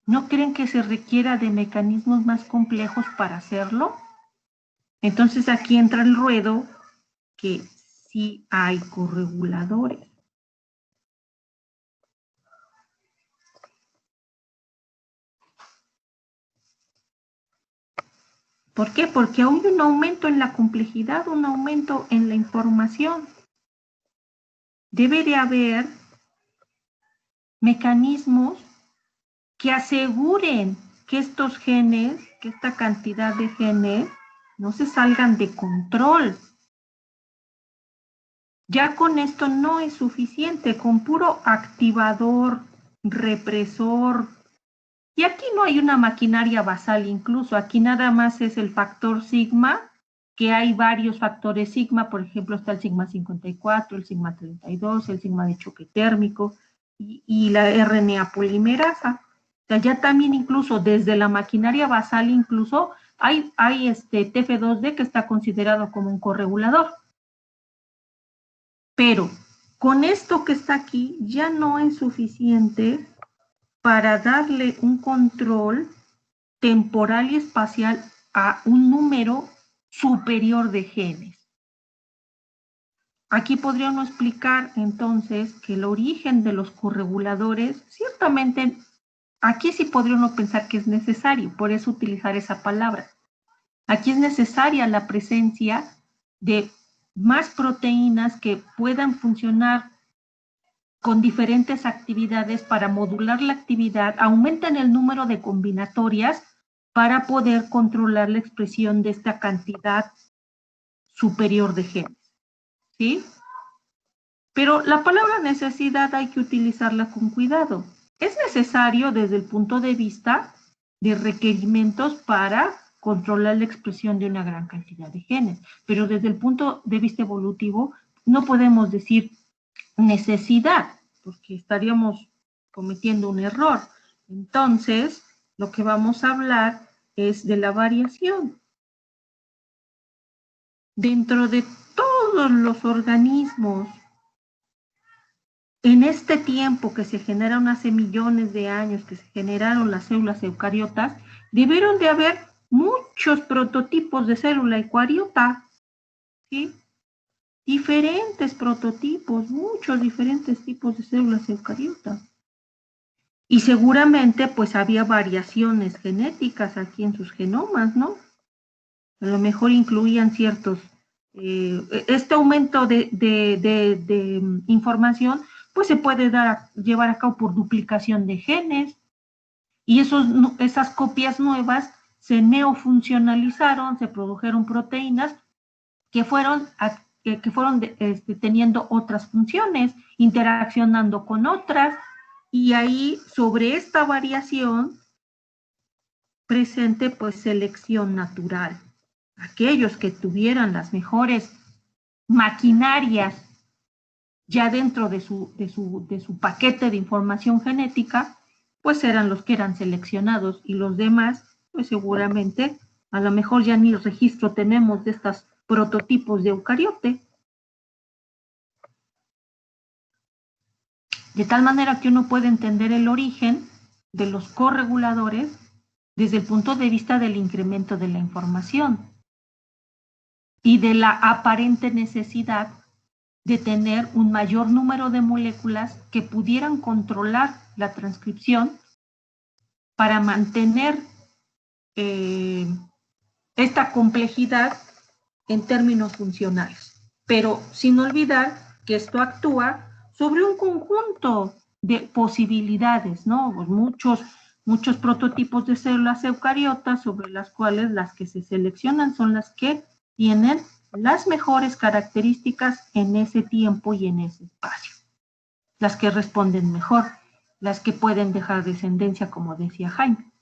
no creen que se requiera de mecanismos más complejos para hacerlo? Entonces aquí entra el ruedo que sí hay correguladores. ¿Por qué? Porque hay un aumento en la complejidad, un aumento en la información. Debe de haber mecanismos que aseguren que estos genes, que esta cantidad de genes, no se salgan de control. Ya con esto no es suficiente, con puro activador, represor. Y aquí no hay una maquinaria basal incluso, aquí nada más es el factor sigma, que hay varios factores sigma, por ejemplo está el sigma 54, el sigma 32, el sigma de choque térmico y la RNA polimerasa. O sea, ya también incluso desde la maquinaria basal incluso hay TF2D que está considerado como un corregulador. Pero con esto que está aquí ya no es suficiente para darle un control temporal y espacial a un número superior de genes. Aquí podría uno explicar entonces que el origen de los correguladores, ciertamente, aquí sí podría uno pensar que es necesario, por eso utilizar esa palabra. Aquí es necesaria la presencia de más proteínas que puedan funcionar con diferentes actividades para modular la actividad, aumentan el número de combinatorias para poder controlar la expresión de esta cantidad superior de genes, ¿sí? Pero la palabra necesidad hay que utilizarla con cuidado. Es necesario desde el punto de vista de requerimientos para controlar la expresión de una gran cantidad de genes, pero desde el punto de vista evolutivo no podemos decir necesidad, porque estaríamos cometiendo un error. Entonces, lo que vamos a hablar es de la variación. Dentro de todos los organismos, en este tiempo que se generaron hace millones de años, que se generaron las células eucariotas, debieron de haber muchos prototipos de célula eucariota, ¿sí? Diferentes prototipos, muchos diferentes tipos de células eucariotas. Y seguramente pues había variaciones genéticas aquí en sus genomas, ¿no? A lo mejor incluían ciertos, este aumento de información pues se puede llevar a cabo por duplicación de genes y esas copias nuevas se neofuncionalizaron, se produjeron proteínas que fueron teniendo otras funciones, interaccionando con otras, y ahí sobre esta variación presente pues selección natural. Aquellos que tuvieran las mejores maquinarias ya dentro de su paquete de información genética, pues eran los que eran seleccionados y los demás, pues seguramente, a lo mejor ya ni registro tenemos de estos prototipos de eucariote. De tal manera que uno puede entender el origen de los correguladores desde el punto de vista del incremento de la información y de la aparente necesidad de tener un mayor número de moléculas que pudieran controlar la transcripción para mantener esta complejidad en términos funcionales. Pero sin olvidar que esto actúa sobre un conjunto de posibilidades, ¿no? Pues muchos prototipos de células eucariotas sobre las cuales las que se seleccionan son las que tienen las mejores características en ese tiempo y en ese espacio. Las que responden mejor, las que pueden dejar descendencia, como decía Jaime.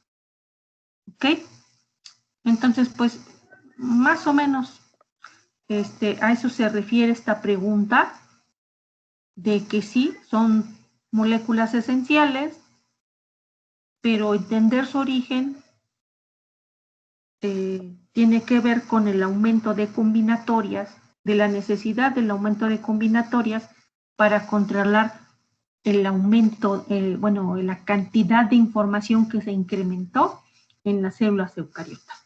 ¿Ok? Entonces, pues, más o menos a eso se refiere esta pregunta de que sí, son moléculas esenciales, pero entender su origen tiene que ver con el aumento de combinatorias, de la necesidad del aumento de combinatorias para controlar el aumento, la cantidad de información que se incrementó en las células eucariotas.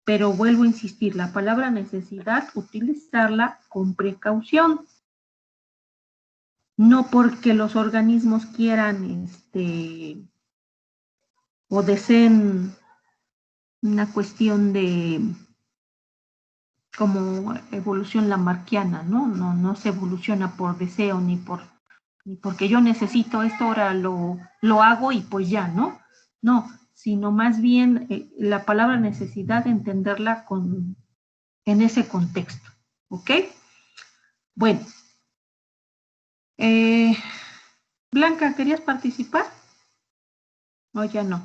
Pero vuelvo a insistir, la palabra necesidad, utilizarla con precaución. No porque los organismos quieran o deseen una cuestión de como evolución lamarckiana, ¿no? No se evoluciona por deseo ni porque yo necesito esto, ahora lo hago y pues ya, ¿no? No, sino más bien la palabra necesidad, entenderla en ese contexto, ¿ok? Bueno, Blanca, ¿querías participar? ¿O ya no?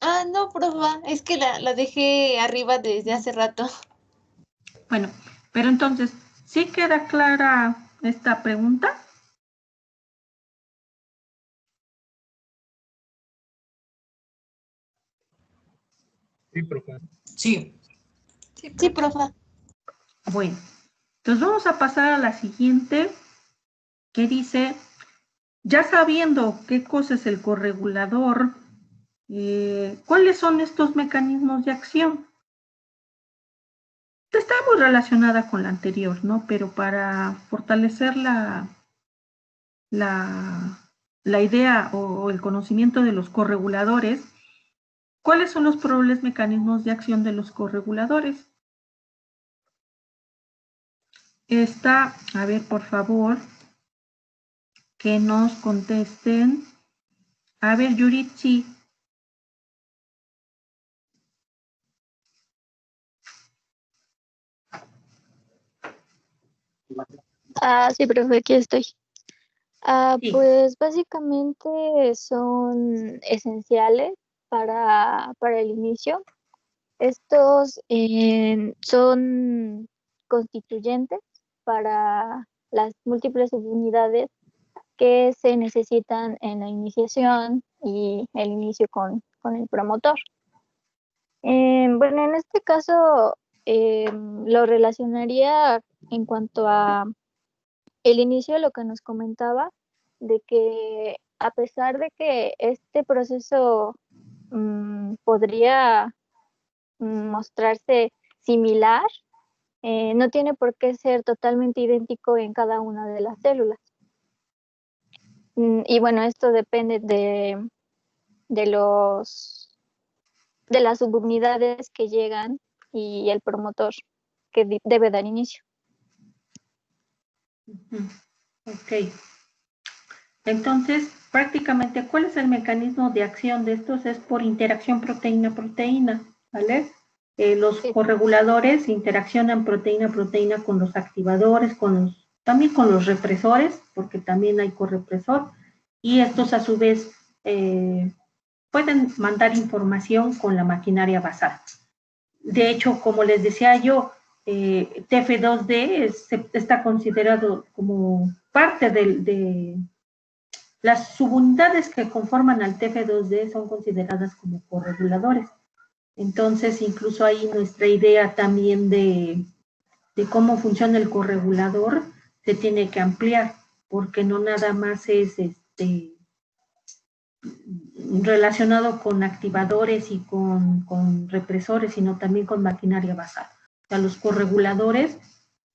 Ah, no, profa, es que la dejé arriba desde hace rato. Bueno, pero entonces, ¿sí queda clara esta pregunta? Sí, profe. Sí, Sí, profa. Bueno, entonces vamos a pasar a la siguiente, que dice, ya sabiendo qué cosa es el corregulador, ¿cuáles son estos mecanismos de acción? Está muy relacionada con la anterior, ¿no? Pero para fortalecer la idea o el conocimiento de los correguladores, ¿cuáles son los probables mecanismos de acción de los correguladores? Está, a ver, por favor, que nos contesten. A ver, Yuritsi. Sí, profe, aquí estoy. Sí. Pues básicamente son esenciales para el inicio. Estos son constituyentes para las múltiples subunidades que se necesitan en la iniciación y el inicio con el promotor. Bueno, en este caso lo relacionaría en cuanto a el inicio, lo que nos comentaba, de que a pesar de que este proceso podría mostrarse similar, no tiene por qué ser totalmente idéntico en cada una de las células. Y bueno, esto depende de las subunidades que llegan y el promotor que debe dar inicio. Ok. Entonces, prácticamente, ¿cuál es el mecanismo de acción de estos? Es por interacción proteína-proteína, ¿vale? Los correguladores interaccionan proteína-proteína con los activadores, también con los represores, porque también hay correpresor, y estos a su vez pueden mandar información con la maquinaria basal. De hecho, como les decía yo, TF2D está considerado como parte de las subunidades que conforman al TF2D son consideradas como correguladores. Entonces, incluso ahí nuestra idea también de cómo funciona el corregulador se tiene que ampliar, porque no nada más es relacionado con activadores y con represores, sino también con maquinaria basal. O sea, los correguladores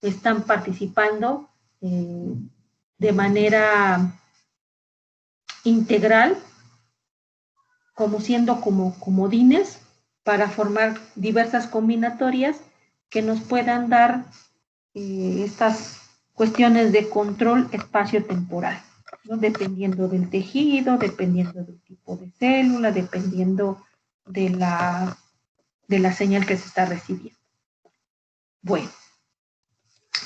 están participando de manera integral, como siendo como comodines para formar diversas combinatorias que nos puedan dar estas cuestiones de control espacio-temporal, ¿no? Dependiendo del tejido, dependiendo del tipo de célula, dependiendo de la señal que se está recibiendo. Bueno,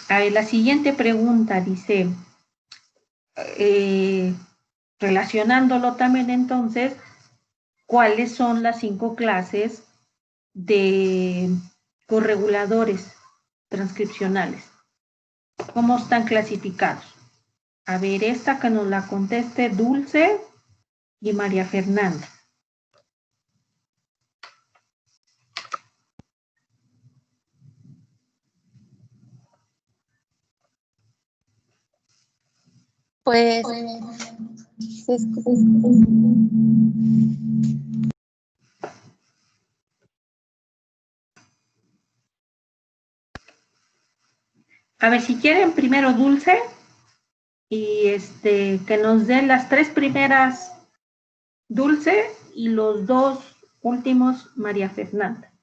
la siguiente pregunta dice, relacionándolo también entonces, ¿cuáles son las 5 clases de correguladores transcripcionales? ¿Cómo están clasificados? A ver, esta que nos la conteste Dulce y María Fernanda. Pues A ver, si quieren primero Dulce y que nos den las 3 primeras Dulce y los 2 últimos María Fernanda.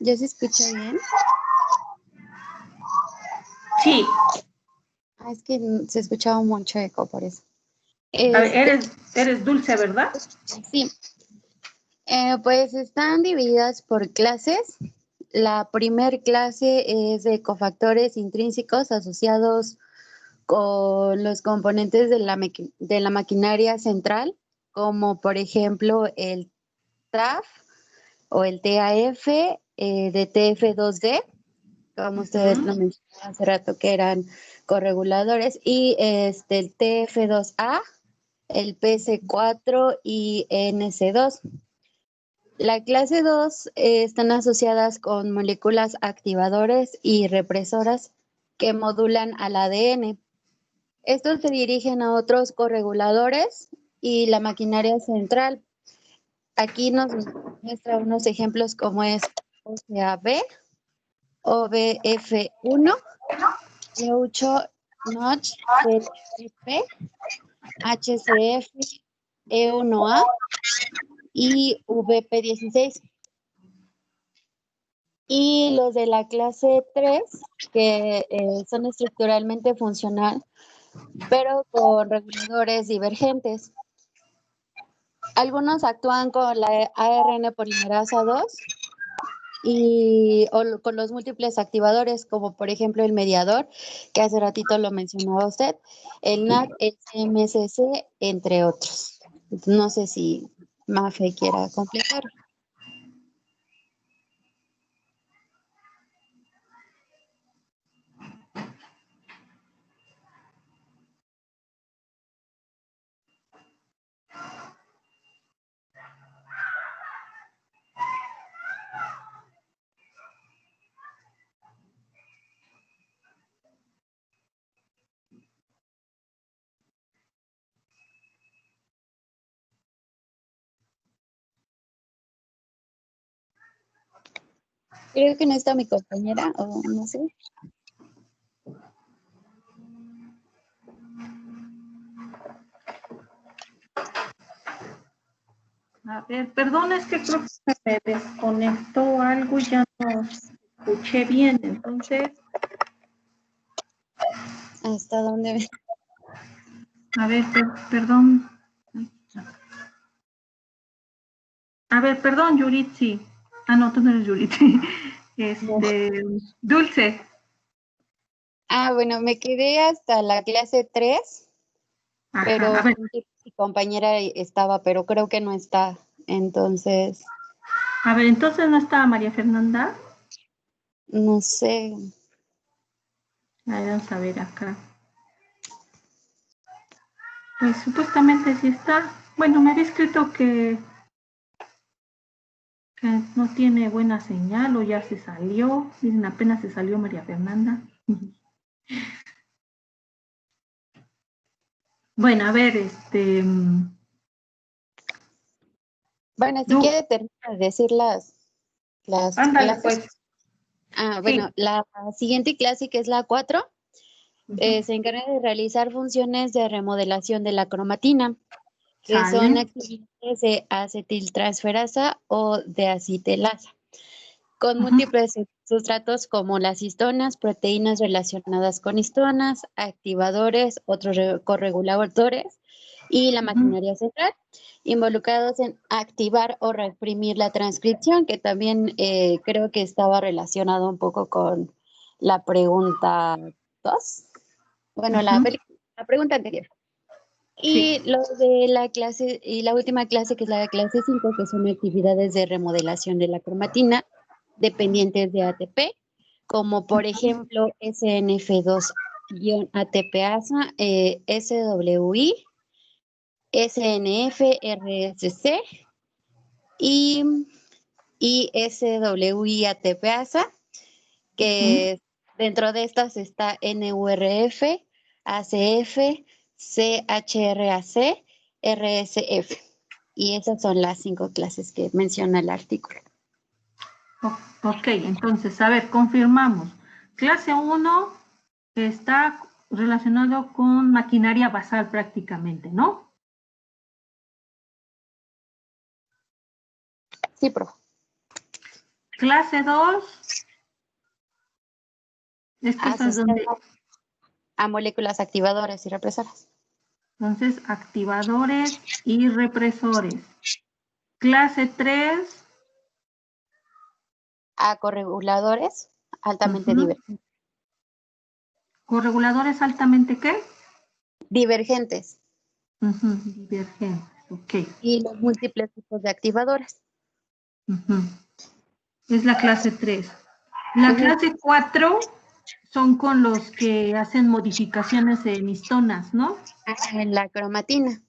¿Ya se escucha bien? Sí. Es que se escuchaba mucho eco por eso. A ver, eres Dulce, ¿verdad? Sí. Pues están divididas por clases. La primer clase es de cofactores intrínsecos asociados con los componentes de la maquinaria central, como por ejemplo el TAF o el TAF de TF2D, como ustedes lo mencionaron hace rato, que eran correguladores, y el TF2A, el PC4 y NC2. La clase 2 están asociadas con moléculas activadores y represoras que modulan al ADN. Estos se dirigen a otros correguladores y la maquinaria central. Aquí nos muestra unos ejemplos como es OCAB, OBF1, E8, Notch, CTP, HCF, E1A y VP16. Y los de la clase 3, que son estructuralmente funcional, pero con reguladores divergentes. Algunos actúan con la ARN polimerasa 2 o con los múltiples activadores, como por ejemplo el mediador, que hace ratito lo mencionaba usted, el NAC, el CMSC, entre otros. No sé si Mafe quiera completar. Creo que no está mi compañera, o no sé. A ver, perdón, es que creo que se me desconectó algo y ya no escuché bien, entonces. ¿Hasta dónde? A ver, perdón. A ver, perdón, Yuritsi. Ah, no, tú no eres Yuritsi. Dulce. Bueno, me quedé hasta la clase 3, Ajá, pero a ver. mi compañera estaba, pero creo que no está, entonces. A ver, entonces no estaba María Fernanda. No sé. Vamos a ver acá. Pues supuestamente sí está. Bueno, me había escrito que no tiene buena señal o ya se salió. Miren, apenas se salió María Fernanda. Bueno, a ver, Bueno, si quiere terminar de decir las ándale, clases. pues. Bueno, la siguiente clase, que es la 4, se encarga de realizar funciones de remodelación de la cromatina, que son actividades de acetiltransferasa o de acitelasa, con múltiples sustratos como las histonas, proteínas relacionadas con histonas, activadores, otros correguladores y la maquinaria central, involucrados en activar o reprimir la transcripción, que también creo que estaba relacionado un poco con la pregunta 2. Bueno, la pregunta anterior. Y los de la clase, y la última clase, que es la clase 5, que son actividades de remodelación de la cromatina dependientes de ATP, como por ejemplo SNF2-ATPasa, SWI, SNF, RSC y SWI ATPasa, que dentro de estas está NURF, ACF, CHRAC, RSF. Y esas son las 5 clases que menciona el artículo. Ok, entonces, a ver, confirmamos. Clase 1 está relacionado con maquinaria basal prácticamente, ¿no? Sí, profe. Clase 2. Esto es donde... A moléculas activadoras y represoras. Entonces, activadores y represores. Clase 3. A correguladores altamente divergentes. ¿Correguladores altamente qué? Divergentes. Divergentes, ok. Y los múltiples tipos de activadores. Es la clase 3. La clase 4 son con los que hacen modificaciones en histonas, ¿no? En la cromatina.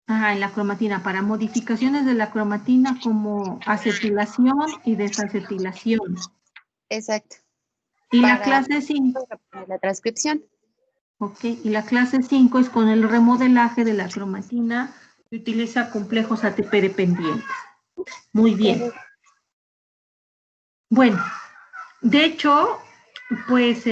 Ajá, en la cromatina, para modificaciones de la cromatina como acetilación y desacetilación. Exacto. Y la clase 5. La transcripción. Ok, y la clase 5 es con el remodelaje de la cromatina que utiliza complejos ATP dependientes. Muy bien. Bueno, de hecho, pues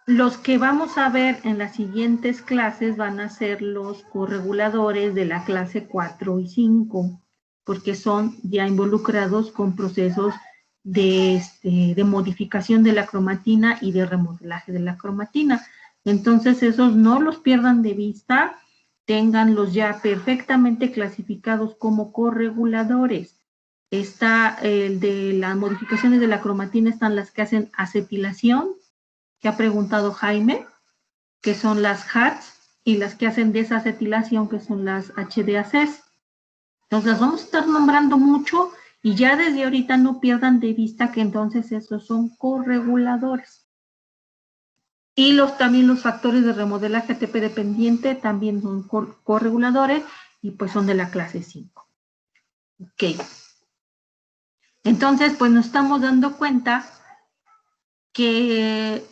los que vamos a ver en las siguientes clases van a ser los correguladores de la clase 4 y 5, porque son ya involucrados con procesos de modificación de la cromatina y de remodelaje de la cromatina. Entonces, esos no los pierdan de vista, ténganlos ya perfectamente clasificados como correguladores. Está el de las modificaciones de la cromatina, están las que hacen acetilación, que ha preguntado Jaime, que son las HATs, y las que hacen desacetilación, que son las HDACs. Entonces las vamos a estar nombrando mucho y ya desde ahorita no pierdan de vista que entonces esos son correguladores. Y también los factores de remodelaje ATP dependiente también son correguladores y pues son de la clase 5. Ok. Entonces pues nos estamos dando cuenta que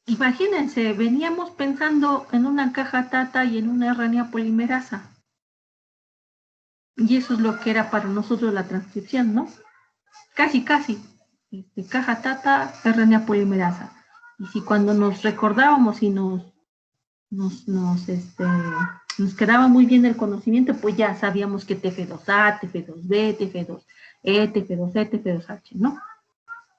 imagínense, veníamos pensando en una caja TATA y en una RNA polimerasa. Y eso es lo que era para nosotros la transcripción, ¿no? Casi. Caja TATA, RNA polimerasa. Y si cuando nos recordábamos y nos quedaba muy bien el conocimiento, pues ya sabíamos que TF2A, TF2B, TF2E, TF2E, TF2H, ¿no?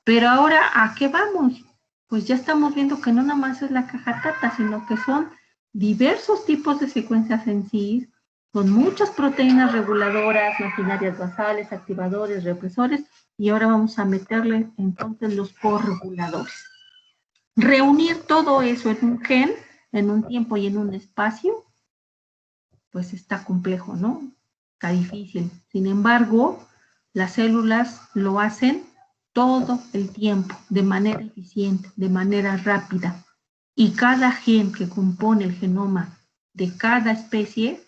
Pero ahora, ¿a qué vamos? Pues ya estamos viendo que no nada más es la caja TATA, sino que son diversos tipos de secuencias en sí, con muchas proteínas reguladoras, maquinarias basales, activadores, represores, y ahora vamos a meterle entonces los correguladores. Reunir todo eso en un gen, en un tiempo y en un espacio, pues está complejo, ¿no? Está difícil. Sin embargo, las células lo hacen todo el tiempo, de manera eficiente, de manera rápida. Y cada gen que compone el genoma de cada especie,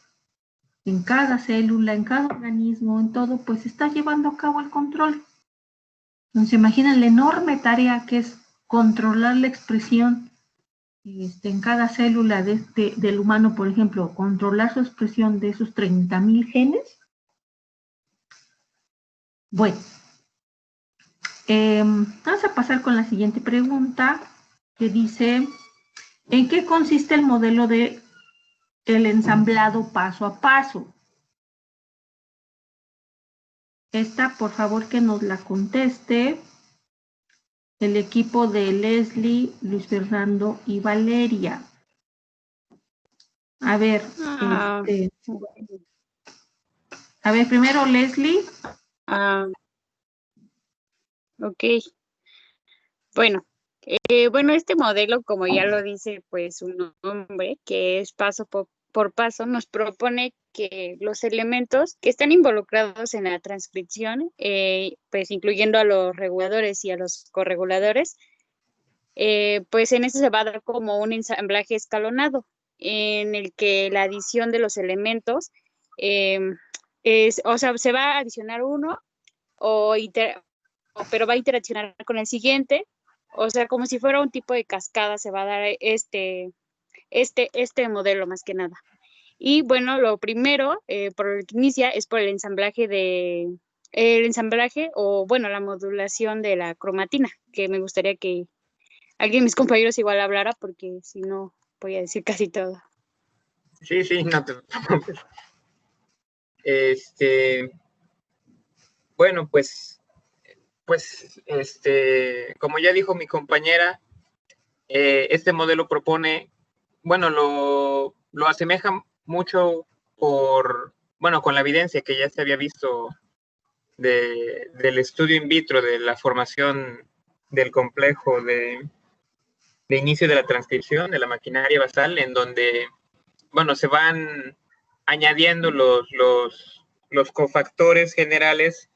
en cada célula, en cada organismo, en todo, pues está llevando a cabo el control. Entonces, imaginen la enorme tarea que es controlar la expresión en cada célula del humano, por ejemplo, controlar su expresión de esos 30,000 genes. Bueno, vamos a pasar con la siguiente pregunta, que dice, ¿en qué consiste el modelo de el ensamblado paso a paso? Esta, por favor, que nos la conteste el equipo de Leslie, Luis Fernando y Valeria. A ver, primero Leslie. Ok. Bueno, este modelo, como ya lo dice pues su nombre, que es paso por paso, nos propone que los elementos que están involucrados en la transcripción, pues incluyendo a los reguladores y a los correguladores, pues en este se va a dar como un ensamblaje escalonado, en el que la adición de los elementos se va a adicionar uno, pero va a interaccionar con el siguiente, o sea, como si fuera un tipo de cascada, se va a dar este modelo más que nada. Y bueno, lo primero por lo que inicia es por el ensamblaje la modulación de la cromatina, que me gustaría que alguien de mis compañeros igual hablara, porque si no voy a decir casi todo. Sí, no te preocupes. Bueno, pues, como ya dijo mi compañera, este modelo propone, bueno, lo asemeja mucho con la evidencia que ya se había visto del estudio in vitro de la formación del complejo de inicio de la transcripción de la maquinaria basal, en donde, bueno, se van añadiendo los cofactores generales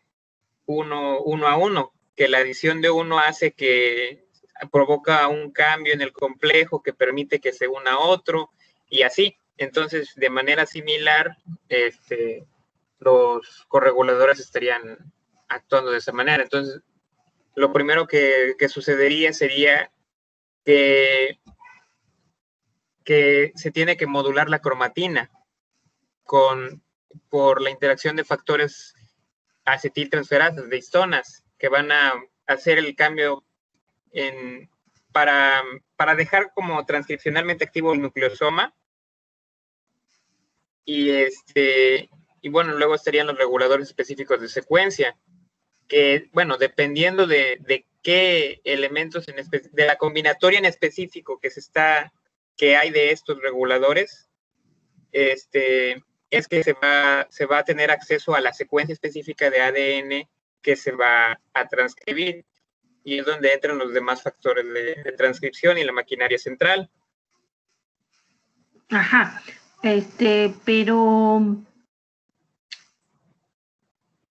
uno a uno, que la adición de uno hace que provoca un cambio en el complejo que permite que se una otro, y así. Entonces, de manera similar, los correguladores estarían actuando de esa manera. Entonces, lo primero que sucedería sería que se tiene que modular la cromatina por la interacción de factores acetiltransferasas, de histonas, que van a hacer el cambio para dejar como transcripcionalmente activo el nucleosoma. Y bueno, luego estarían los reguladores específicos de secuencia, que, bueno, dependiendo de qué elementos, de la combinatoria en específico que hay de estos reguladores, es que se va a tener acceso a la secuencia específica de ADN que se va a transcribir, y es donde entran los demás factores de transcripción y la maquinaria central. Ajá, pero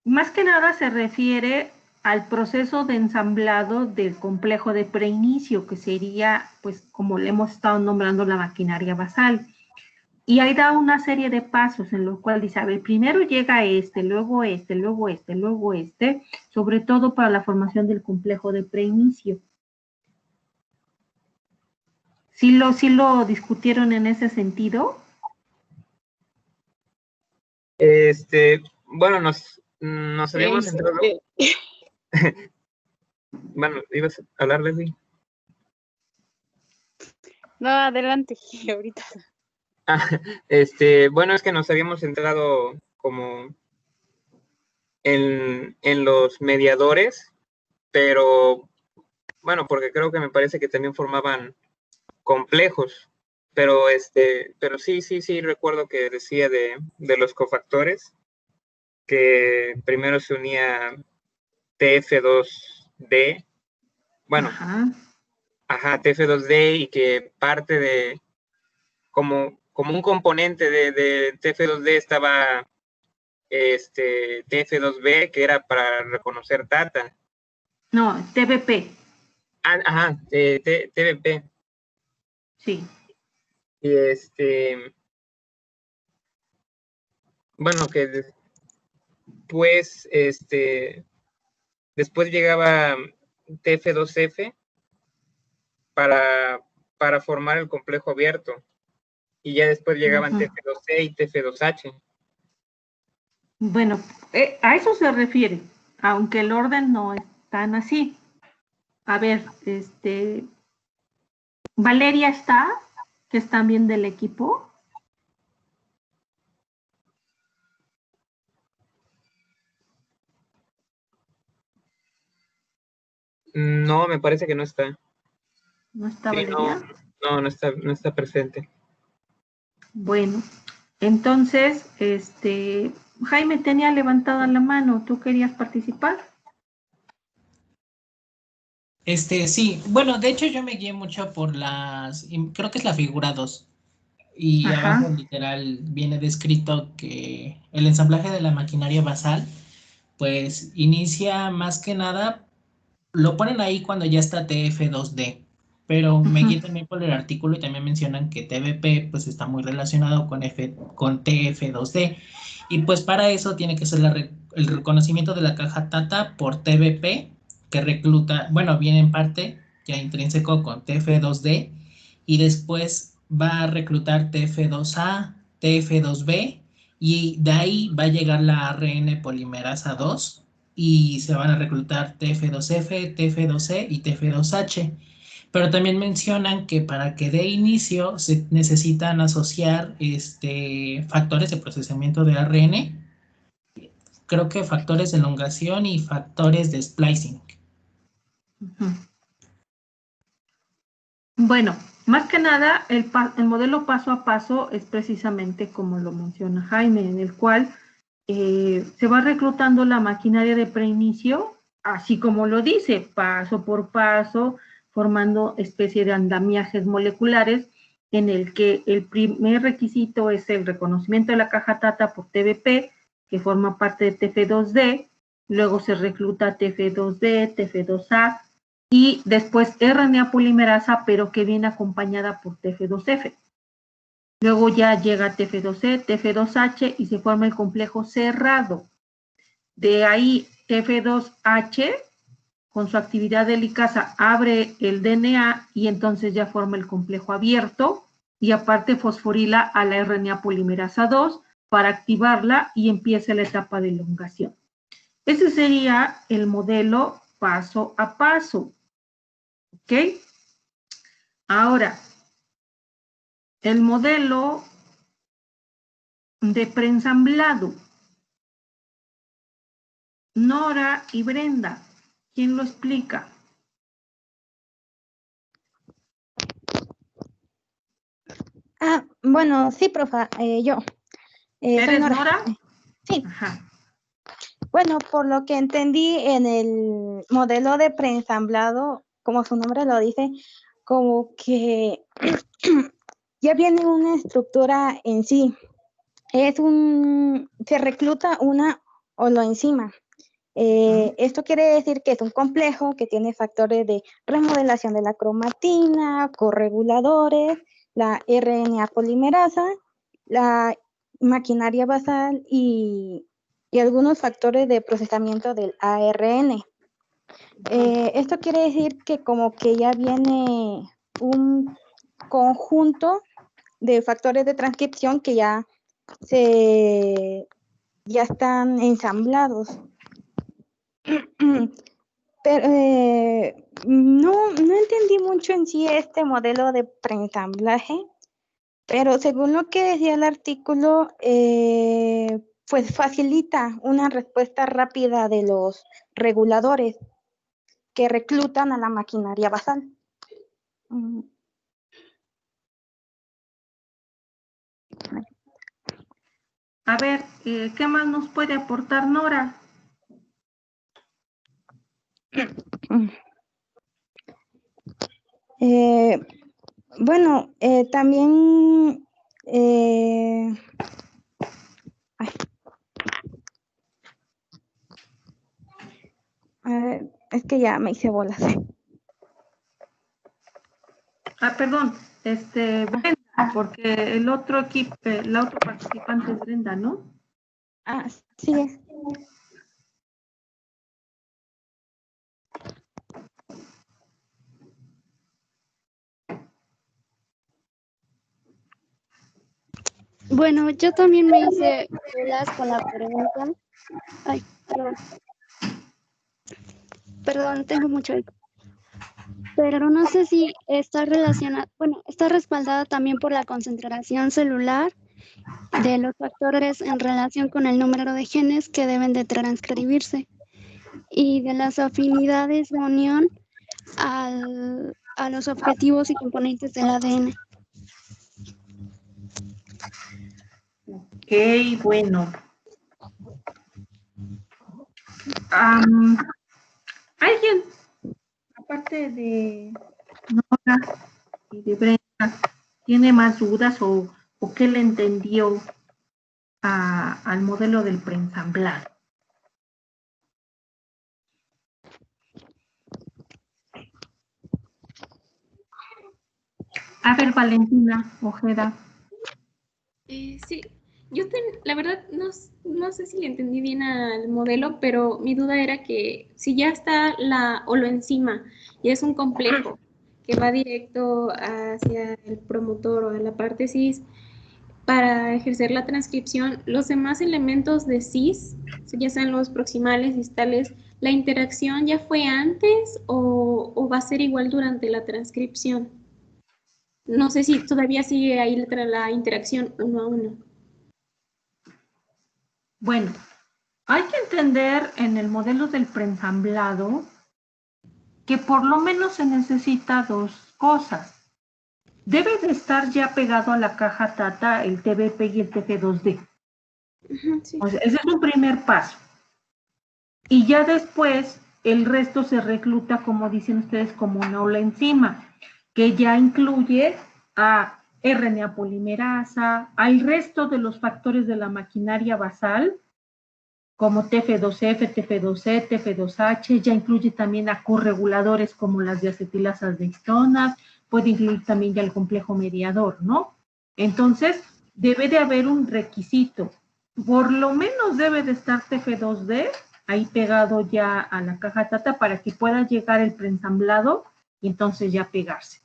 más que nada se refiere al proceso de ensamblado del complejo de preinicio, que sería, pues, como le hemos estado nombrando, la maquinaria basal. Y ahí da una serie de pasos en los cuales dice, a ver, primero llega luego luego sobre todo para la formación del complejo de preinicio. ¿Sí lo discutieron en ese sentido? Bueno, nos habíamos centrado... Bueno, ¿ibas a hablar, Leslie? No, adelante, ahorita. Bueno, es que nos habíamos centrado como en los mediadores, pero bueno, porque creo que me parece que también formaban complejos, pero sí recuerdo que decía de los cofactores, que primero se unía TF2D, bueno, TF2D, y que parte de, como un componente de TF2D estaba TF2B, que era para reconocer data. No, TBP. TBP. Sí. Y bueno, que después llegaba TF2F para formar el complejo abierto, y ya después llegaban TF2C y TF2H. Bueno, a eso se refiere, aunque el orden no es tan así. A ver, Valeria está, que es también del equipo. No, me parece que no está. ¿No está Valeria? No está presente. Bueno, entonces, Jaime tenía levantada la mano. ¿Tú querías participar? Sí, bueno, de hecho yo me guié mucho por creo que es la figura 2. Y abajo literal viene descrito que el ensamblaje de la maquinaria basal, pues inicia más que nada, lo ponen ahí cuando ya está TF2D, pero me guié también por el artículo y también mencionan que TBP pues está muy relacionado con TF2D, y pues para eso tiene que ser el reconocimiento de la caja TATA por TBP, que recluta, bueno, viene en parte ya intrínseco con TF2D, y después va a reclutar TF2A, TF2B, y de ahí va a llegar la ARN polimerasa 2, y se van a reclutar TF2F, TF2C y TF2H. Pero también mencionan que para que dé inicio se necesitan asociar factores de procesamiento de ARN creo que factores de elongación y factores de splicing. Ujú. Bueno, más que nada, el modelo paso a paso es precisamente como lo menciona Jaime, en el cual se va reclutando la maquinaria de preinicio, así como lo dice, paso por paso, formando especie de andamiajes moleculares, en el que el primer requisito es el reconocimiento de la caja TATA por TBP, que forma parte de TF2D, luego se recluta TF2D, TF2A, y después RNA polimerasa, pero que viene acompañada por TF2F. Luego ya llega TF2E, TF2H y se forma el complejo cerrado. De ahí TF2H, con su actividad de licasa, abre el DNA y entonces ya forma el complejo abierto y aparte fosforila a la RNA polimerasa 2 para activarla y empieza la etapa de elongación. Ese sería el modelo paso a paso. ¿Ok? Ahora, el modelo de preensamblado. Nora y Brenda, ¿quién lo explica? Bueno, sí, profa, yo. Soy ¿Eres Nora. Nora? Sí. Ajá. Bueno, por lo que entendí en el modelo de preensamblado, como su nombre lo dice, como que ya viene una estructura en sí. Se recluta una holoenzima. Esto quiere decir que es un complejo que tiene factores de remodelación de la cromatina, correguladores, la RNA polimerasa, la maquinaria basal y algunos factores de procesamiento del ARN. Esto quiere decir que como que ya viene un conjunto de factores de transcripción que ya están ensamblados. Pero no entendí mucho en sí este modelo de preensamblaje, pero según lo que decía el artículo, pues facilita una respuesta rápida de los reguladores que reclutan a la maquinaria basal. A ver, ¿qué más nos puede aportar Nora? Bueno, también es que ya me hice bolas. Perdón, Brenda, porque el otro equipo, la otra participante es Brenda, ¿no? Sí es. Bueno, yo también me hice bolas con la pregunta. Ay, perdón. Perdón, tengo mucho eco. Pero no sé si está relacionada, bueno, está respaldada también por la concentración celular de los factores en relación con el número de genes que deben de transcribirse y de las afinidades de unión a los objetivos y componentes del ADN. Ok, bueno. ¿Alguien, aparte de Nora y de Brenda, tiene más dudas o qué le entendió al modelo del preensamblado? A ver, Valentina Ojeda. Sí, la verdad no sé si le entendí bien al modelo, pero mi duda era que si ya está la holoenzima y es un complejo que va directo hacia el promotor o a la parte cis para ejercer la transcripción, los demás elementos de cis, ya sean los proximales, distales, ¿la interacción ya fue antes o va a ser igual durante la transcripción? No sé si todavía sigue ahí la interacción uno a uno. Bueno, Hay que entender en el modelo del preensamblado que por lo menos se necesita dos cosas. Debe de estar ya pegado a la caja TATA el TBP y el TF2D. Sí. O sea, ese es un primer paso. Y ya después el resto se recluta, como dicen ustedes, como una enzima, que ya incluye a RNA polimerasa, al resto de los factores de la maquinaria basal, como TF2F, TF2C, TF2H, ya incluye también a correguladores como las diacetilasas de histonas, puede incluir también ya el complejo mediador, ¿no? Entonces, debe de haber un requisito. Por lo menos debe de estar TF2D ahí pegado ya a la caja TATA para que pueda llegar el preensamblado y entonces ya pegarse.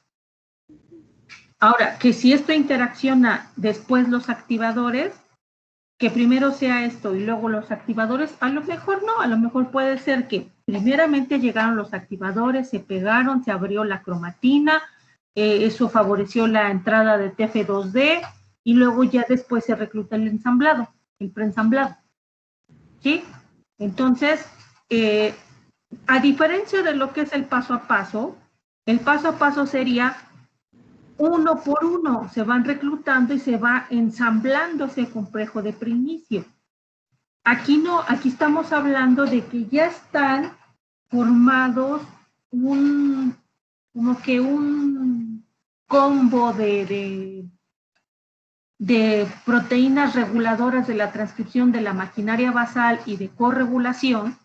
Ahora, que si esto interacciona después los activadores, que primero sea esto y luego los activadores, a lo mejor no, a lo mejor puede ser que primeramente llegaron los activadores, se pegaron, se abrió la cromatina, eso favoreció la entrada de TF2D y luego ya después se recluta el ensamblado, el preensamblado. ¿Sí? Entonces, a diferencia de lo que es el paso a paso sería uno por uno, se van reclutando y se va ensamblando ese complejo de preinicio. Aquí no, aquí estamos hablando de que ya están formados como que un combo de proteínas reguladoras de la transcripción de la maquinaria basal y de corregulación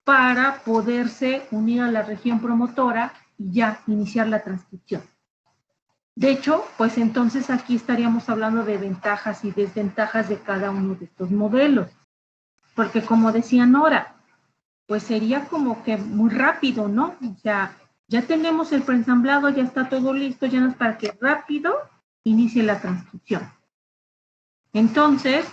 para poderse unir a la región promotora y ya iniciar la transcripción. De hecho, pues entonces aquí estaríamos hablando de ventajas y desventajas de cada uno de estos modelos. Porque como decía Nora, pues sería como que muy rápido, ¿no? O sea, ya tenemos el preensamblado, ya está todo listo, ya no es para que rápido inicie la transcripción. Entonces,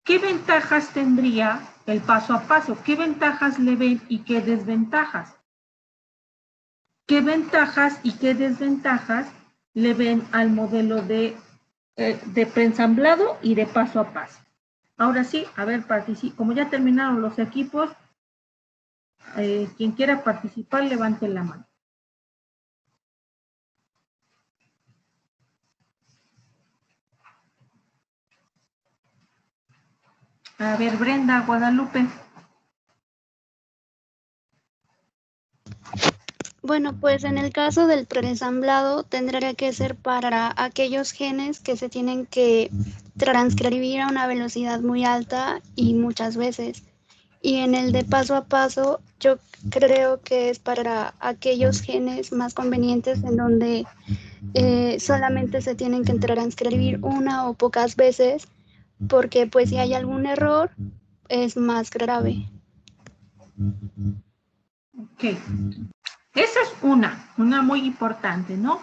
¿qué ventajas tendría el paso a paso? ¿Qué ventajas le ven y qué desventajas? ¿Qué ventajas y qué desventajas le ven al modelo de preensamblado y de paso a paso? Ahora sí, a ver, como ya terminaron los equipos, quien quiera participar, levante la mano. A ver, Brenda, Guadalupe. Bueno, pues en el caso del preensamblado tendría que ser para aquellos genes que se tienen que transcribir a una velocidad muy alta y muchas veces. Y en el de paso a paso, yo creo que es para aquellos genes más convenientes en donde solamente se tienen que transcribir una o pocas veces, porque pues si hay algún error, es más grave. Ok. Esa es una muy importante, ¿no?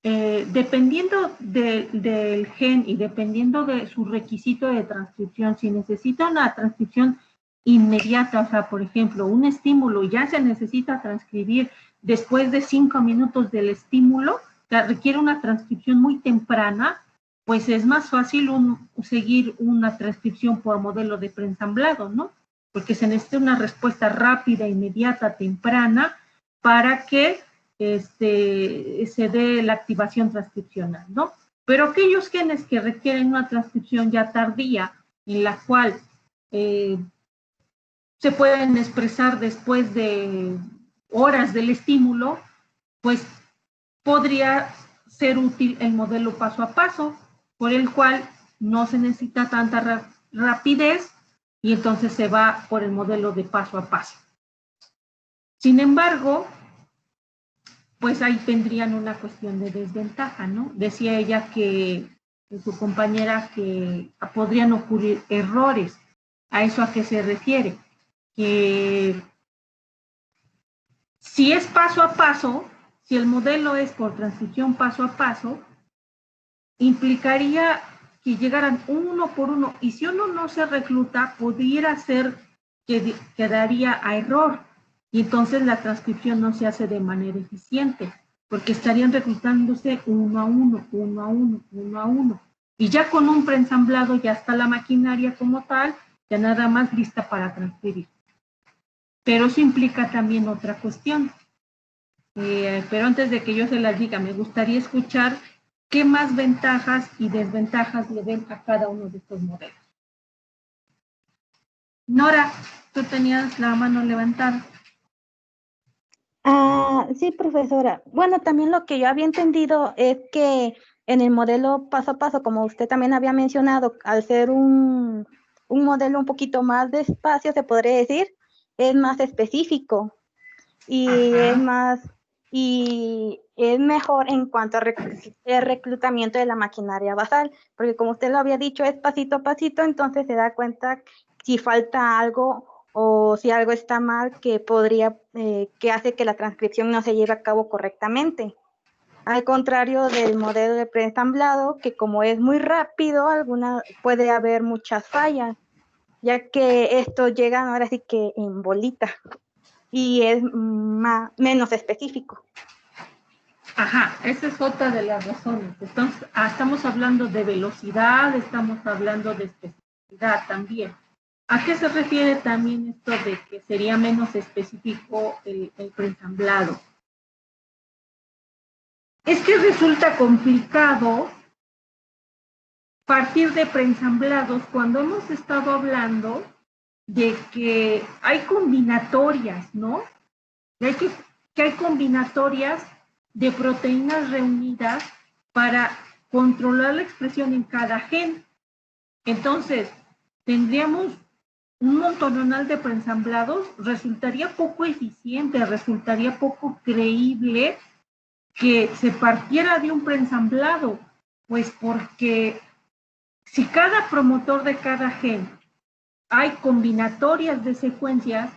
Dependiendo del gen y dependiendo de su requisito de transcripción, si necesita una transcripción inmediata, o sea, por ejemplo, un estímulo ya se necesita transcribir después de 5 minutos del estímulo, que requiere una transcripción muy temprana, pues es más fácil seguir una transcripción por modelo de preensamblado, ¿no? Porque se necesita una respuesta rápida, inmediata, temprana, para que se dé la activación transcripcional, ¿no? Pero aquellos genes que requieren una transcripción ya tardía, en la cual se pueden expresar después de horas del estímulo, pues podría ser útil el modelo paso a paso, por el cual no se necesita tanta rapidez y entonces se va por el modelo de paso a paso. Sin embargo, pues ahí tendrían una cuestión de desventaja, ¿no? Decía ella que su compañera que podrían ocurrir errores. ¿A eso a qué se refiere? Que si es paso a paso, si el modelo es por transcripción paso a paso, implicaría que llegaran uno por uno, y si uno no se recluta, pudiera ser que quedaría a error, y entonces la transcripción no se hace de manera eficiente, porque estarían reclutándose uno a uno, uno a uno, uno a uno. Y ya con un preensamblado ya está la maquinaria como tal, ya nada más lista para transferir. Pero eso implica también otra cuestión. Pero antes de que yo se las diga, me gustaría escuchar qué más ventajas y desventajas le ven a cada uno de estos modelos. Nora, tú tenías la mano levantada. Sí, profesora. Bueno, también lo que yo había entendido es que en el modelo paso a paso, como usted también había mencionado, al ser un modelo un poquito más despacio, se podría decir, es más específico y es mejor en cuanto al reclutamiento de la maquinaria basal, porque como usted lo había dicho, es pasito a pasito, entonces se da cuenta si falta algo o si algo está mal que podría, que hace que la transcripción no se lleve a cabo correctamente. Al contrario del modelo de preensamblado, que como es muy rápido, puede haber muchas fallas, ya que estos llegan ahora sí que en bolita y es menos específico. Ajá, esa es otra de las razones. Entonces, estamos hablando de velocidad, estamos hablando de especificidad también. ¿A qué se refiere también esto de que sería menos específico el preensamblado? Es que resulta complicado partir de preensamblados cuando hemos estado hablando de que hay combinatorias, ¿no? Que hay combinatorias de proteínas reunidas para controlar la expresión en cada gen. Entonces, tendríamos un montonal de preensamblados, resultaría poco eficiente, resultaría poco creíble que se partiera de un preensamblado, pues porque si cada promotor de cada gen hay combinatorias de secuencias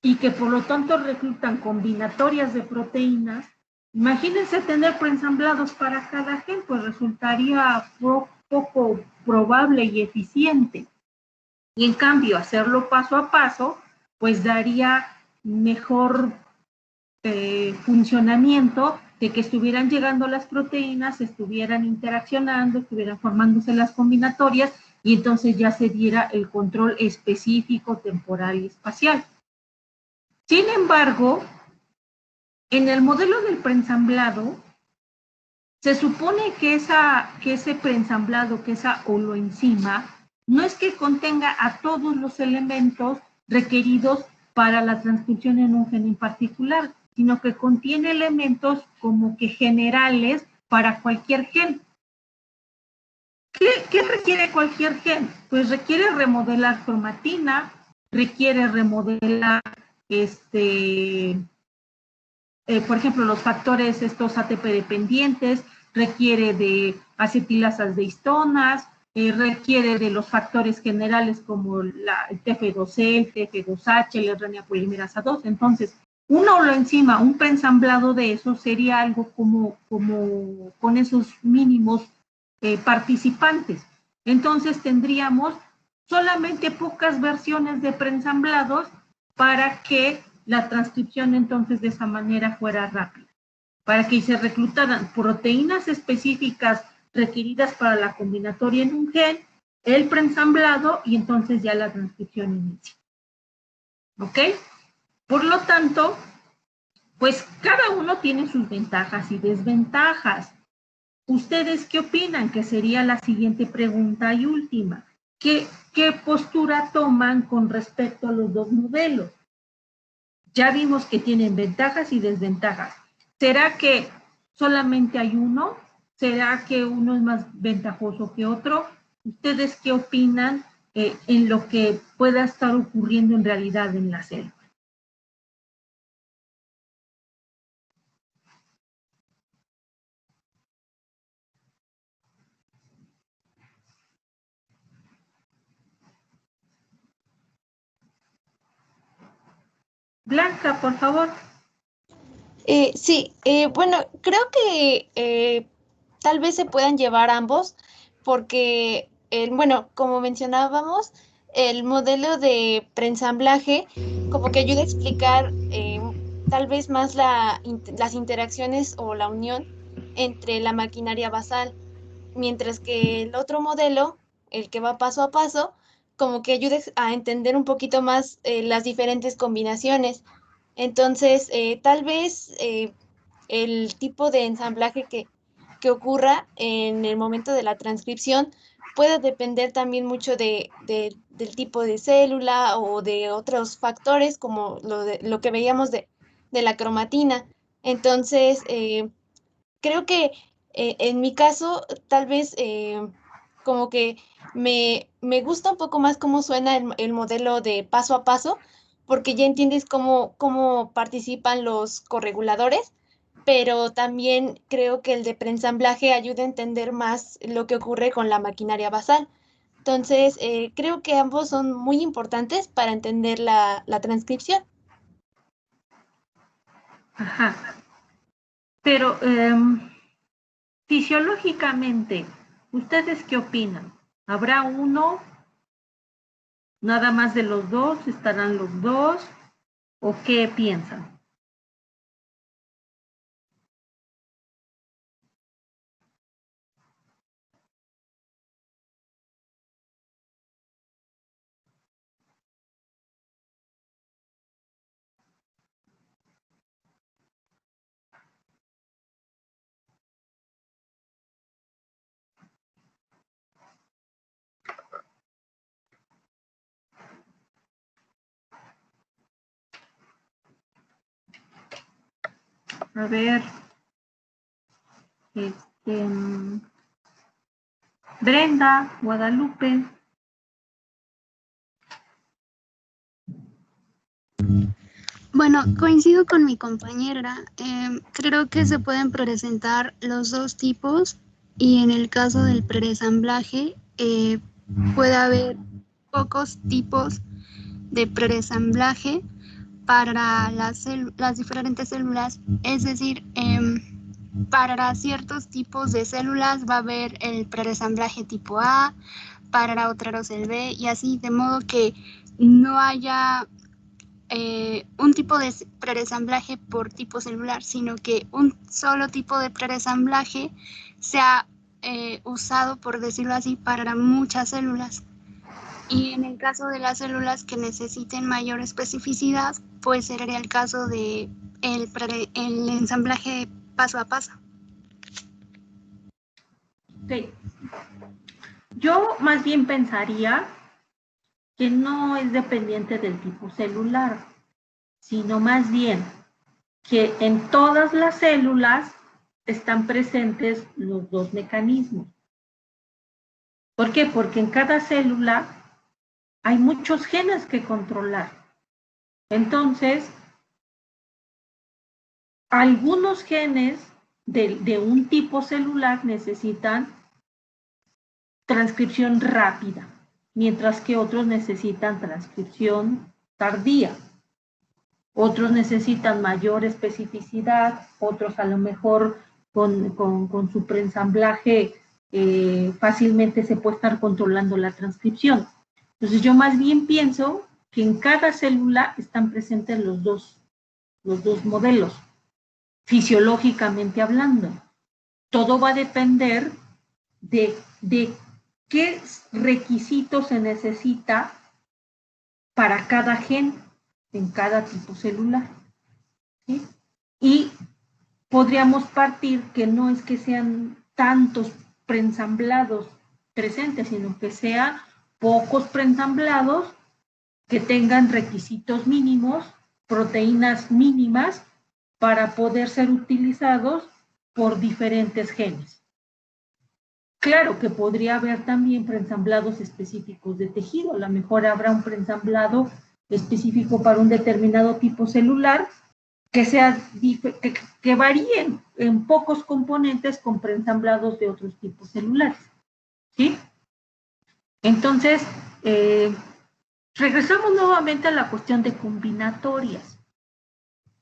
y que por lo tanto reclutan combinatorias de proteínas, imagínense tener preensamblados para cada gen, pues resultaría poco probable y eficiente. Y en cambio, hacerlo paso a paso, pues daría mejor funcionamiento de que estuvieran llegando las proteínas, estuvieran interaccionando, estuvieran formándose las combinatorias y entonces ya se diera el control específico, temporal y espacial. Sin embargo, en el modelo del preensamblado, se supone que ese preensamblado, que esa holoenzima, no es que contenga a todos los elementos requeridos para la transcripción en un gen en particular, sino que contiene elementos como que generales para cualquier gen. ¿Qué requiere cualquier gen? Pues requiere remodelar cromatina, requiere remodelar, por ejemplo, los factores estos ATP dependientes, requiere de acetilasas de histonas, requiere de los factores generales como el TF2E, el TF2H, la RNA polimerasa 2. Entonces, una holoenzima, un preensamblado de eso sería algo como con esos mínimos participantes. Entonces, tendríamos solamente pocas versiones de preensamblados para que la transcripción entonces de esa manera fuera rápida, para que se reclutaran proteínas específicas requeridas para la combinatoria en un gen, el preensamblado y entonces ya la transcripción inicia. ¿Ok? Por lo tanto, pues cada uno tiene sus ventajas y desventajas. ¿Ustedes qué opinan? Que sería la siguiente pregunta y última. ¿Qué postura toman con respecto a los dos modelos? Ya vimos que tienen ventajas y desventajas. ¿Será que solamente hay uno? ¿Será que uno es más ventajoso que otro? ¿Ustedes qué opinan en lo que pueda estar ocurriendo en realidad en la célula? Blanca, por favor. Sí, bueno, creo que tal vez se puedan llevar ambos porque, bueno, como mencionábamos, el modelo de preensamblaje como que ayuda a explicar tal vez más las interacciones o la unión entre la maquinaria basal, mientras que el otro modelo, el que va paso a paso, como que ayude a entender un poquito más las diferentes combinaciones. Entonces, tal vez el tipo de ensamblaje que ocurra en el momento de la transcripción puede depender también mucho del tipo de célula o de otros factores como lo que veíamos de la cromatina. Entonces, creo que en mi caso, tal vez como que me gusta un poco más cómo suena el modelo de paso a paso, porque ya entiendes cómo participan los correguladores, pero también creo que el de preensamblaje ayuda a entender más lo que ocurre con la maquinaria basal. Entonces, creo que ambos son muy importantes para entender la transcripción. Ajá. Pero fisiológicamente, ¿ustedes qué opinan? ¿Habrá uno, nada más de los dos? ¿Estarán los dos? ¿O qué piensan? A ver, Brenda, Guadalupe. Bueno, coincido con mi compañera. Creo que se pueden presentar los dos tipos y en el caso del preensamblaje puede haber pocos tipos de preensamblaje para las diferentes células. Es decir, para ciertos tipos de células va a haber el preensamblaje tipo A, para otros el B y así, de modo que no haya un tipo de preensamblaje por tipo celular, sino que un solo tipo de preensamblaje sea usado, por decirlo así, para muchas células. Y en el caso de las células que necesiten mayor especificidad, pues sería el caso de el ensamblaje paso a paso. Sí. Yo más bien pensaría que no es dependiente del tipo celular, sino más bien que en todas las células están presentes los dos mecanismos. ¿Por qué? Porque en cada célula hay muchos genes que controlar. Entonces, algunos genes de un tipo celular necesitan transcripción rápida, mientras que otros necesitan transcripción tardía. Otros necesitan mayor especificidad, otros a lo mejor con su preensamblaje fácilmente se puede estar controlando la transcripción. Entonces yo más bien pienso que en cada célula están presentes los dos modelos, fisiológicamente hablando. Todo va a depender de qué requisitos se necesita para cada gen en cada tipo celular. ¿Sí? Y podríamos partir que no es que sean tantos preensamblados presentes, sino que sean pocos preensamblados que tengan requisitos mínimos, proteínas mínimas, para poder ser utilizados por diferentes genes. Claro que podría haber también preensamblados específicos de tejido, a lo mejor habrá un preensamblado específico para un determinado tipo celular que varíen en pocos componentes con preensamblados de otros tipos celulares. ¿Sí? Entonces, regresamos nuevamente a la cuestión de combinatorias.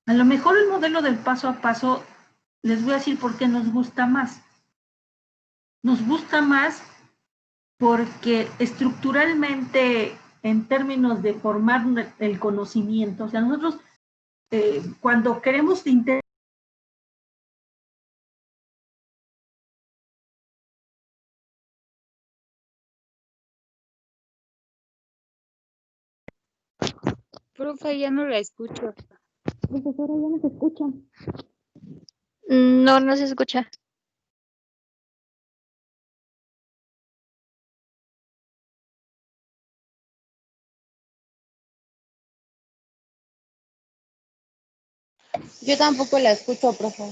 A lo mejor el modelo del paso a paso, les voy a decir por qué nos gusta más. Nos gusta más porque estructuralmente, en términos de formar el conocimiento, o sea, nosotros cuando queremos Profe, ya no la escucho. Profesora, ya no se escucha. No, no se escucha. Yo tampoco la escucho, profe.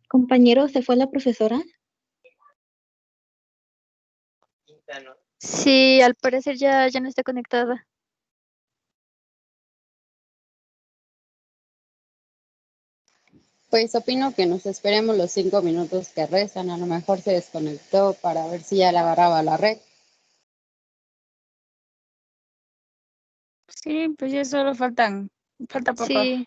Compañero, ¿se fue la profesora? Sí, al parecer ya no está conectada. Pues opino que nos esperemos los 5 minutos que restan. A lo mejor se desconectó para ver si ya le agarraba la red. Sí, pues ya solo falta poco. Sí.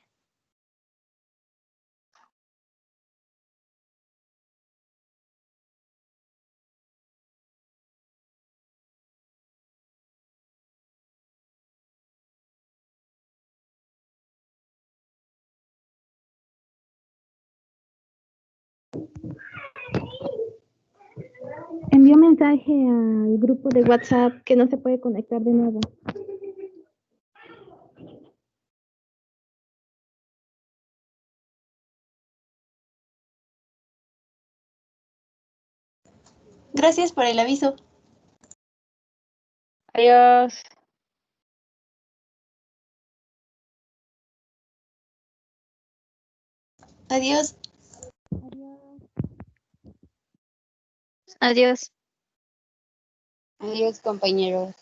Envió mensaje al grupo de WhatsApp que no se puede conectar de nuevo. Gracias por el aviso. Adiós. Adiós. Adiós. Adiós, compañeros.